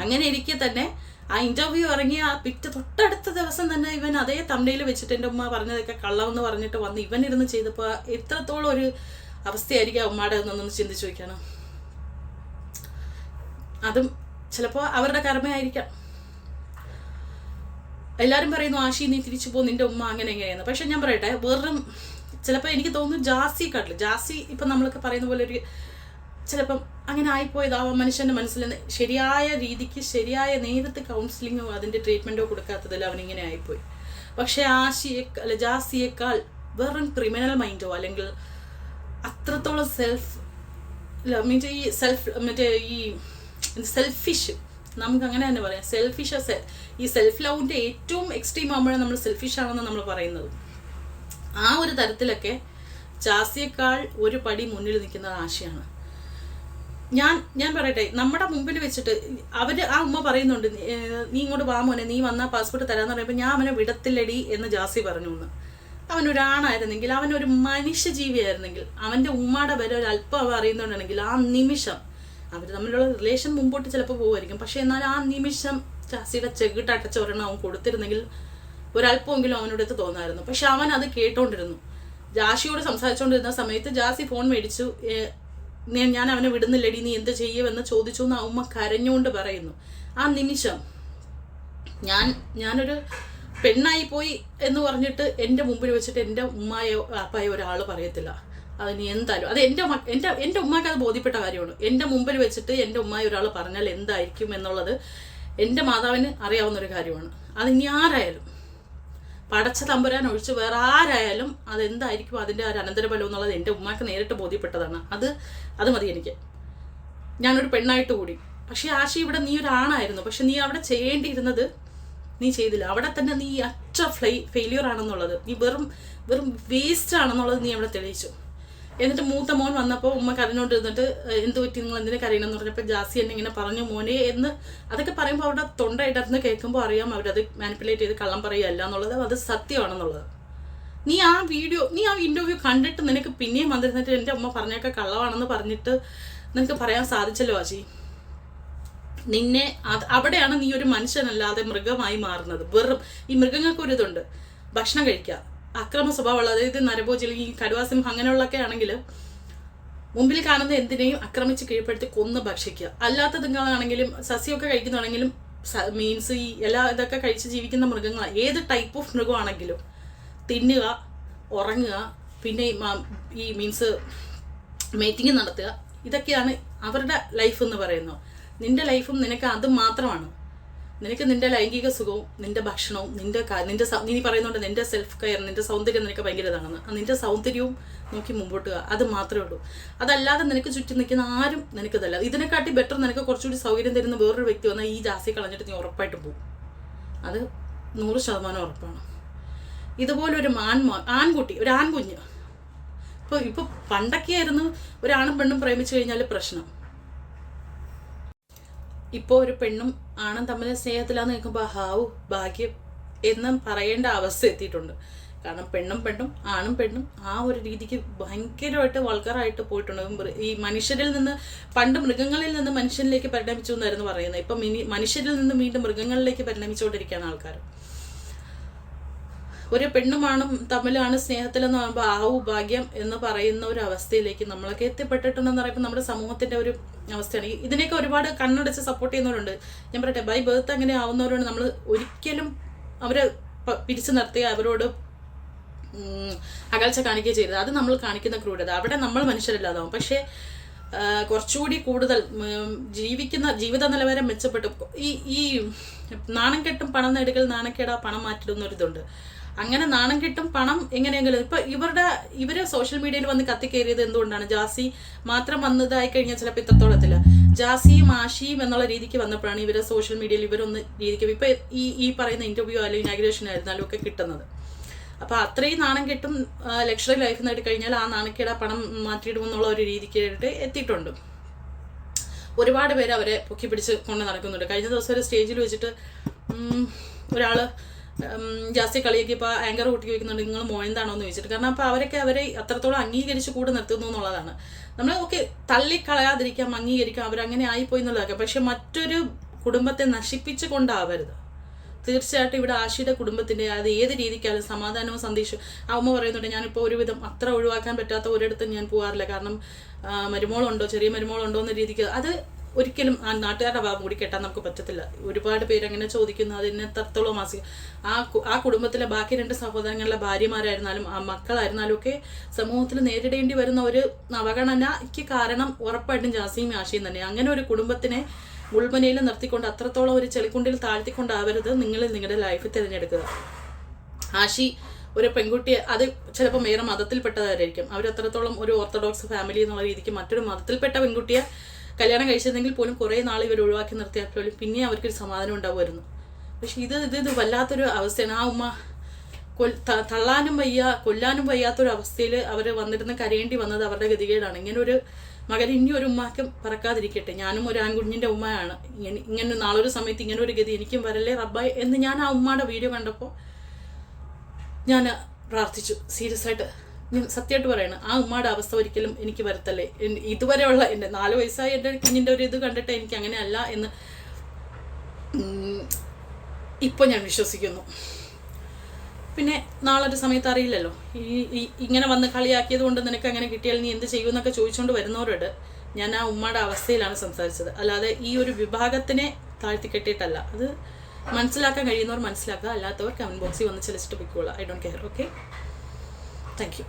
അങ്ങനെ ഇരിക്കെ തന്നെ ആ ഇന്റർവ്യൂ ഇറങ്ങിയ ആ തൊട്ടടുത്ത ദിവസം തന്നെ ഇവൻ അതേ തമ്പനയിൽ വെച്ചിട്ട് എൻ്റെ ഉമ്മ പറഞ്ഞതൊക്കെ കള്ളമെന്ന് പറഞ്ഞിട്ട് വന്ന് ഇവൻ ഇരുന്ന് ചെയ്തപ്പോൾ എത്രത്തോളം ഒരു അവസ്ഥയായിരിക്കും ആ ഉമ്മയുടെ എന്നൊന്ന് ചിന്തിച്ചു വയ്ക്കണം. അതും ചിലപ്പോൾ അവരുടെ കർമ്മയായിരിക്കാം. എല്ലാവരും പറയുന്നു ആശി നീ തിരിച്ചു പോകും നിന്റെ ഉമ്മ അങ്ങനെ എങ്ങനെയാണ്. പക്ഷെ ഞാൻ പറയട്ടെ, വെറും ചിലപ്പോൾ എനിക്ക് തോന്നുന്നു ജാസി ഇപ്പം നമ്മളൊക്കെ പറയുന്ന പോലെ ഒരു ചിലപ്പം അങ്ങനെ ആയിപ്പോയതാവാം. മനുഷ്യൻ്റെ മനസ്സിൽ ശരിയായ രീതിക്ക് ശരിയായ നേരത്തെ കൗൺസിലിങ്ങോ അതിൻ്റെ ട്രീറ്റ്മെൻറ്റോ കൊടുക്കാത്തതിൽ അവനിങ്ങനെ ആയിപ്പോയി. പക്ഷെ ജാസിയേക്കാൾ വെറും ക്രിമിനൽ മൈൻഡോ അല്ലെങ്കിൽ അത്രത്തോളം സെൽഫിഷ്, നമുക്ക് അങ്ങനെ തന്നെ പറയാം. ഈ സെൽഫ് ലവിൻ്റെ ഏറ്റവും എക്സ്ട്രീം ആകുമ്പോഴാണ് നമ്മൾ സെൽഫിഷ് ആണെന്ന് നമ്മൾ പറയുന്നത്. ആ ഒരു തരത്തിലൊക്കെ ജാസിയേക്കാൾ ഒരു പടി മുന്നിൽ നിൽക്കുന്നത് ആശയാണ്. ഞാൻ പറയട്ടെ, നമ്മുടെ മുമ്പിൽ വെച്ചിട്ട് ആ ഉമ്മ പറയുന്നുണ്ട്, നീ ഇങ്ങോട്ട് വാ മോനെ, നീ വന്നാൽ പാസ്പോർട്ട് തരാമെന്ന് പറയുമ്പോൾ ഞാൻ അവനെ വിടത്തില്ലടി എന്ന് ജാസി പറഞ്ഞു എന്ന്. അവനൊരാണായിരുന്നെങ്കിൽ, അവനൊരു മനുഷ്യജീവിയായിരുന്നെങ്കിൽ, അവൻ്റെ ഉമ്മയുടെ വരെ ഒരല്പം അറിയുന്നുണ്ടെങ്കിൽ ആ നിമിഷം അവർ തമ്മിലുള്ള റിലേഷൻ മുമ്പോട്ട് ചിലപ്പോൾ പോകുമായിരിക്കും. പക്ഷെ എന്നാൽ ആ നിമിഷം ജാസിയുടെ ചെകിട്ട് അടച്ചൊരെണ്ണം അവൻ കൊടുത്തിരുന്നെങ്കിൽ ഒരല്പമെങ്കിലും അവനോടത്ത് തോന്നായിരുന്നു. പക്ഷെ അവൻ അത് കേട്ടോണ്ടിരുന്നു. ജാസിയോട് സംസാരിച്ചുകൊണ്ടിരുന്ന സമയത്ത് ജാസി ഫോൺ മേടിച്ചു, ഞാൻ അവനെ വിടുന്നില്ലടി, നീ എന്ത് ചെയ്യുമെന്ന് ചോദിച്ചു എന്ന് ഉമ്മ കരഞ്ഞുകൊണ്ട് പറയുന്നു. ആ നിമിഷം ഞാനൊരു പെണ്ണായി പോയി എന്ന് പറഞ്ഞിട്ട് എൻ്റെ മുമ്പിൽ വെച്ചിട്ട് എൻ്റെ ഉമ്മായോ അപ്പായോ ഒരാൾ പറയത്തില്ല. അതിന് എന്തായാലും അത് എൻ്റെ ഉമ്മാക്ക് അത് ബോധ്യപ്പെട്ട കാര്യമാണ്. എൻ്റെ മുമ്പിൽ വെച്ചിട്ട് എൻ്റെ ഉമ്മായി ഒരാൾ പറഞ്ഞാൽ എന്തായിരിക്കും എന്നുള്ളത് എൻ്റെ മാതാവിന് അറിയാവുന്നൊരു കാര്യമാണ്. അതിനി ആരായാലും, പടച്ച തമ്പുരാൻ ഒഴിച്ച് വേറെ ആരായാലും അതെന്തായിരിക്കും അതിൻ്റെ ഒരു അനന്തരഫലം എന്നുള്ളത് എൻ്റെ ഉമ്മാക്ക് നേരിട്ട് ബോധ്യപ്പെട്ടതാണ്. അത് മതി എനിക്ക്. ഞാനൊരു പെണ്ണായിട്ട് കൂടി. പക്ഷേ ആശി, ഇവിടെ നീ ഒരാണായിരുന്നു, പക്ഷെ നീ അവിടെ ചെയ്യേണ്ടിയിരുന്നത് നീ ചെയ്തില്ല. അവിടെ തന്നെ നീ ഫെയിലിയർ ആണെന്നുള്ളത്, നീ വെറും വേസ്റ്റ് ആണെന്നുള്ളത് നീ അവിടെ തെളിയിച്ചു. എന്നിട്ട് മൂത്ത മോൻ വന്നപ്പോൾ ഉമ്മ കരഞ്ഞുകൊണ്ടിരുന്നിട്ട് എന്ത് പറ്റി, നിങ്ങൾ എന്തിനു കരയണമെന്ന് പറഞ്ഞപ്പോൾ ജാസി എന്നെ ഇങ്ങനെ പറഞ്ഞു മോനെ എന്ന്. അതൊക്കെ പറയുമ്പോൾ അവിടെ തൊണ്ടയിടർന്ന് കേൾക്കുമ്പോൾ അറിയാം അവരത് മാനിപ്പുലേറ്റ് ചെയ്ത് കള്ളം പറയുകയല്ല എന്നുള്ളത്, അത് സത്യമാണെന്നുള്ളത്. നീ ആ ഇൻ്റർവ്യൂ കണ്ടിട്ട് നിനക്ക് പിന്നെയും വന്നിരുന്നിട്ട് എൻ്റെ ഉമ്മ പറഞ്ഞൊക്കെ കള്ളമാണെന്ന് പറഞ്ഞിട്ട് നിനക്ക് പറയാൻ സാധിച്ചല്ലോ ആശി. അവിടെയാണ് നീ ഒരു മനുഷ്യനല്ലാതെ മൃഗമായി മാറുന്നത്. ഈ മൃഗങ്ങൾക്കൊരിതുണ്ട്, ഭക്ഷണം കഴിക്കുക, അക്രമ സ്വഭാവമുള്ള, അതായത് നരഭോജി, ഈ കടുവാസിംഹം അങ്ങനെയുള്ളതൊക്കെ ആണെങ്കിൽ മുമ്പിൽ കാണുന്ന എന്തിനേയും ആക്രമിച്ച് കീഴ്പ്പെടുത്തി കൊന്ന് ഭക്ഷിക്കുക. അല്ലാത്തതുങ്ങളാണെങ്കിലും സസ്യമൊക്കെ കഴിക്കുന്നതാണെങ്കിലും മീൻസ് ഈ എല്ലാ ഇതൊക്കെ കഴിച്ച് ജീവിക്കുന്ന മൃഗങ്ങളാണ്. ഏത് ടൈപ്പ് ഓഫ് മൃഗമാണെങ്കിലും തിന്നുക, ഉറങ്ങുക, പിന്നെ ഈ മീൻസ് മേറ്റിങ് നടത്തുക, ഇതൊക്കെയാണ് അവരുടെ ലൈഫ് എന്ന് പറയുന്നത്. നിന്റെ ലൈഫും നിനക്ക് അത് മാത്രമാണ്. നിനക്ക് നിന്റെ ലൈംഗിക സുഖവും നിന്റെ ഭക്ഷണവും നീ പറയുന്നുണ്ട് നിന്റെ സെൽഫ് കെയർ, നിന്റെ സൗന്ദര്യം നിനക്ക് ഭയങ്കര ഇതാണെന്ന്. നിന്റെ സൗന്ദര്യവും നോക്കി മുമ്പോട്ട് അത് മാത്രമേ ഉള്ളൂ. അതല്ലാതെ നിനക്ക് ചുറ്റും നിൽക്കുന്ന ആരും നിനക്കിതല്ല. ഇതിനെക്കാട്ടി ബെറ്റർ നിനക്ക് കുറച്ചുകൂടി സൗകര്യം തരുന്ന വേറൊരു വ്യക്തി വന്നാൽ ഈ ജാസി കളഞ്ഞിട്ട് നീ ഉറപ്പായിട്ട് പോകും. അത് 100% ഉറപ്പാണ്. ഇതുപോലൊരു ആൺകുട്ടി, ഒരു ആൺകുഞ്ഞ്, ഇപ്പോൾ പണ്ടൊക്കെ ആയിരുന്നു ഒരാണും പെണ്ണും പ്രേമിച്ചു കഴിഞ്ഞാൽ പ്രശ്നം. ഇപ്പോൾ ഒരു പെണ്ണും ആണും തമ്മിൽ സ്നേഹത്തിലാന്ന് കേൾക്കുമ്പോൾ ഹാവു ഭാഗ്യം എന്നും പറയേണ്ട അവസ്ഥ എത്തിയിട്ടുണ്ട്. കാരണം പെണ്ണും ആണും പെണ്ണും ആ ഒരു രീതിക്ക് ഭയങ്കരമായിട്ട് വൾഗറായിട്ട് പോയിട്ടുണ്ട്. ഈ മനുഷ്യരിൽ നിന്ന് പണ്ട് മൃഗങ്ങളിൽ നിന്ന് മനുഷ്യനിലേക്ക് പരിണമിച്ചു എന്നായിരുന്നു പറയുന്നത്. ഇപ്പം മനുഷ്യരിൽ നിന്ന് വീണ്ടും മൃഗങ്ങളിലേക്ക് പരിണമിച്ചുകൊണ്ടിരിക്കുകയാണ് ആൾക്കാർ. ഒരു പെണ്ണുമാണും തമ്മിലാണ് സ്നേഹത്തിലെന്ന് പറയുമ്പോൾ ആവു ഭാഗ്യം എന്ന് പറയുന്ന ഒരു അവസ്ഥയിലേക്ക് നമ്മളൊക്കെ എത്തിപ്പെട്ടിട്ടുണ്ടെന്ന് പറയുമ്പോൾ നമ്മുടെ സമൂഹത്തിൻ്റെ ഒരു അവസ്ഥയാണ്. ഇതിനെയൊക്കെ ഒരുപാട് കണ്ണടച്ച് സപ്പോർട്ട് ചെയ്യുന്നവരുണ്ട്. ഞാൻ പറയട്ടെ, ബൈ ബർത്ത് അങ്ങനെ ആവുന്നവരോട് നമ്മൾ ഒരിക്കലും അവരെ പിടിച്ചു നിർത്തി അവരോട് അകൽച്ച കാണിക്കുകയും ചെയ്തത്. അത് നമ്മൾ കാണിക്കുന്ന ക്രൂരത. അവിടെ നമ്മൾ മനുഷ്യരല്ലാതാവും. പക്ഷേ കുറച്ചുകൂടി കൂടുതൽ ജീവിത നിലവാരം മെച്ചപ്പെട്ടു. ഈ നാണം കെട്ടും പണം നേടുകൾ നാണക്കേടാ പണം മാറ്റിടുന്നൊരിതുണ്ട്. അങ്ങനെ നാണം കിട്ടും പണം എങ്ങനെയെങ്കിലും. ഇപ്പൊ ഇവര് സോഷ്യൽ മീഡിയയിൽ വന്ന് കത്തിക്കയറിയത് എന്തുകൊണ്ടാണ്? ജാസി മാത്രം വന്നതായി കഴിഞ്ഞാൽ ചിലപ്പോൾ ഇത്രത്തോളത്തില്ല. ജാസിയും ആഷിയും എന്നുള്ള രീതിക്ക് വന്നപ്പോഴാണ് ഇവരെ സോഷ്യൽ മീഡിയയിൽ ഇവരൊന്ന് രീതിക്ക് ഇപ്പൊ ഈ പറയുന്ന ഇന്റർവ്യൂ അല്ലെങ്കിൽ ഇനാഗ്രേഷൻ ആയിരുന്നാലും ഒക്കെ കിട്ടുന്നത്. അപ്പൊ അത്രയും നാണം കെട്ടും ലക്ഷറി ലൈഫ് നേടി കഴിഞ്ഞാൽ ആ നാണക്കേട് പണം മാറ്റിയിടുമെന്നുള്ള ഒരു രീതിക്കായിട്ട് എത്തിയിട്ടുണ്ട്. ഒരുപാട് പേര് അവരെ പൊക്കി പിടിച്ച് കൊണ്ട് നടക്കുന്നുണ്ട്. കഴിഞ്ഞ ദിവസം ഒരു സ്റ്റേജിൽ വെച്ചിട്ട് ഒരാള് ജാസ്തി കളിയാക്കിയപ്പോൾ ആങ്കർ കൂട്ടി വയ്ക്കുന്നുണ്ട്, നിങ്ങൾ മോയന്താണോ എന്ന് ചോദിച്ചിട്ട്. കാരണം അപ്പോൾ അവരെ അത്രത്തോളം അംഗീകരിച്ച് കൂടെ നിർത്തുന്നു എന്നുള്ളതാണ്. നമ്മൾ തള്ളിക്കളയാതിരിക്കാം, അംഗീകരിക്കാം, അവരങ്ങനെ ആയിപ്പോയി എന്നുള്ളതൊക്കെ. പക്ഷെ മറ്റൊരു കുടുംബത്തെ നശിപ്പിച്ചു കൊണ്ടാവരുത്. തീർച്ചയായിട്ടും ഇവിടെ ആഷിയുടെ കുടുംബത്തിന്റെ അത് ഏത് രീതിക്കാലും സമാധാനവും സന്ദേശവും. ആ ഉമ്മ പറയുന്നുണ്ട്, ഞാനിപ്പോൾ ഒരുവിധം അത്ര ഒഴിവാക്കാൻ പറ്റാത്ത ഒരിടത്തും ഞാൻ പോകാറില്ല. കാരണം മരുമോളുണ്ടോ, ചെറിയ മരുമോളുണ്ടോ എന്ന രീതിക്ക് അത് ഒരിക്കലും നാട്ടുകാരുടെ ഭാഗം കൂടി കെട്ടാൻ നമുക്ക് പറ്റത്തില്ല. ഒരുപാട് പേര് അങ്ങനെ ചോദിക്കുന്നു. അതിനെ എത്രത്തോളം ആ കുടുംബത്തിലെ ബാക്കി 2 സഹോദരങ്ങളുടെ ഭാര്യമാരായിരുന്നാലും ആ മക്കളായിരുന്നാലും ഒക്കെ സമൂഹത്തിൽ നേരിടേണ്ടി വരുന്ന ഒരു അവഗണനയ്ക്ക് കാരണം ഉറപ്പായിട്ടും ജാസിയും ആഷിയും തന്നെ. അങ്ങനെ ഒരു കുടുംബത്തിനെ ഉൾമനയിൽ നിർത്തിക്കൊണ്ട് അത്രത്തോളം ഒരു ചെളിക്കുണ്ടിൽ താഴ്ത്തിക്കൊണ്ടാവരുത് നിങ്ങളുടെ ലൈഫിൽ തിരഞ്ഞെടുക്കുക. ആഷി ഒരു പെൺകുട്ടിയെ, അത് ചിലപ്പോൾ വേറെ മതത്തിൽപ്പെട്ടതായിരിക്കും, അവരത്രത്തോളം ഒരു ഓർത്തഡോക്സ് ഫാമിലി എന്നുള്ള രീതിക്ക് മറ്റൊരു മതത്തിൽപ്പെട്ട പെൺകുട്ടിയെ കല്യാണം കഴിച്ചിരുന്നെങ്കിൽ പോലും കുറേ നാൾ ഇവർ ഒഴിവാക്കി നിർത്തിയാൽ പോലും പിന്നെ അവർക്കൊരു സമാധാനം ഉണ്ടാവുമായിരുന്നു. പക്ഷെ ഇത് വല്ലാത്തൊരു അവസ്ഥയാണ്. ആ ഉമ്മ തള്ളാനും വയ്യ കൊല്ലാനും വയ്യാത്തൊരു അവസ്ഥയിൽ അവർ വന്നിരുന്ന് കരയേണ്ടി വന്നത് അവരുടെ ഗതികേടാണ്. ഇങ്ങനെ ഒരു മകൻ ഇനി ഒരു ഉമ്മാക്കും പറക്കാതിരിക്കട്ടെ. ഞാനും ഒരു ആൺകുഞ്ഞിൻ്റെ ഉമ്മയാണ്. ഇങ്ങനെ നാളൊരു സമയത്ത് ഇങ്ങനെ ഒരു ഗതി എനിക്കും വരല്ലേ റബ്ബായ് എന്ന് ഞാൻ ആ ഉമ്മയുടെ വീഡിയോ കണ്ടപ്പോൾ ഞാൻ പ്രാർത്ഥിച്ചു. സീരിയസ് ആയിട്ട് ഞാൻ സത്യമായിട്ട് പറയണം, ആ ഉമ്മയുടെ അവസ്ഥ ഒരിക്കലും എനിക്ക് വരുത്തല്ലേ. ഇതുവരെയുള്ള എൻ്റെ 4 വയസ്സായ എൻ്റെ കുഞ്ഞിൻ്റെ ഒരു ഇത് കണ്ടിട്ട് എനിക്ക് അങ്ങനെയല്ല എന്ന് ഇപ്പോൾ ഞാൻ വിശ്വസിക്കുന്നു. പിന്നെ നാളൊരു സമയത്ത് അറിയില്ലല്ലോ, ഇങ്ങനെ വന്ന് കളിയാക്കിയത് കൊണ്ട് നിനക്ക് അങ്ങനെ കിട്ടിയാൽ നീ എന്ത് ചെയ്യുമെന്നൊക്കെ ചോദിച്ചുകൊണ്ട് വരുന്നവരോട് ഞാൻ ആ ഉമ്മയുടെ അവസ്ഥയിലാണ് സംസാരിച്ചത്. അല്ലാതെ ഈ ഒരു വിഭാഗത്തിനെ താഴ്ത്തിക്കെട്ടിയിട്ടല്ല. അത് മനസ്സിലാക്കാൻ കഴിയുന്നവർ മനസ്സിലാക്കുക, അല്ലാത്തവർ കമൻറ്റ് ബോക്സിൽ വന്ന് ചലിച്ചിട്ട് പൊയ്ക്കോളാം. I don't care. Okay, thank U.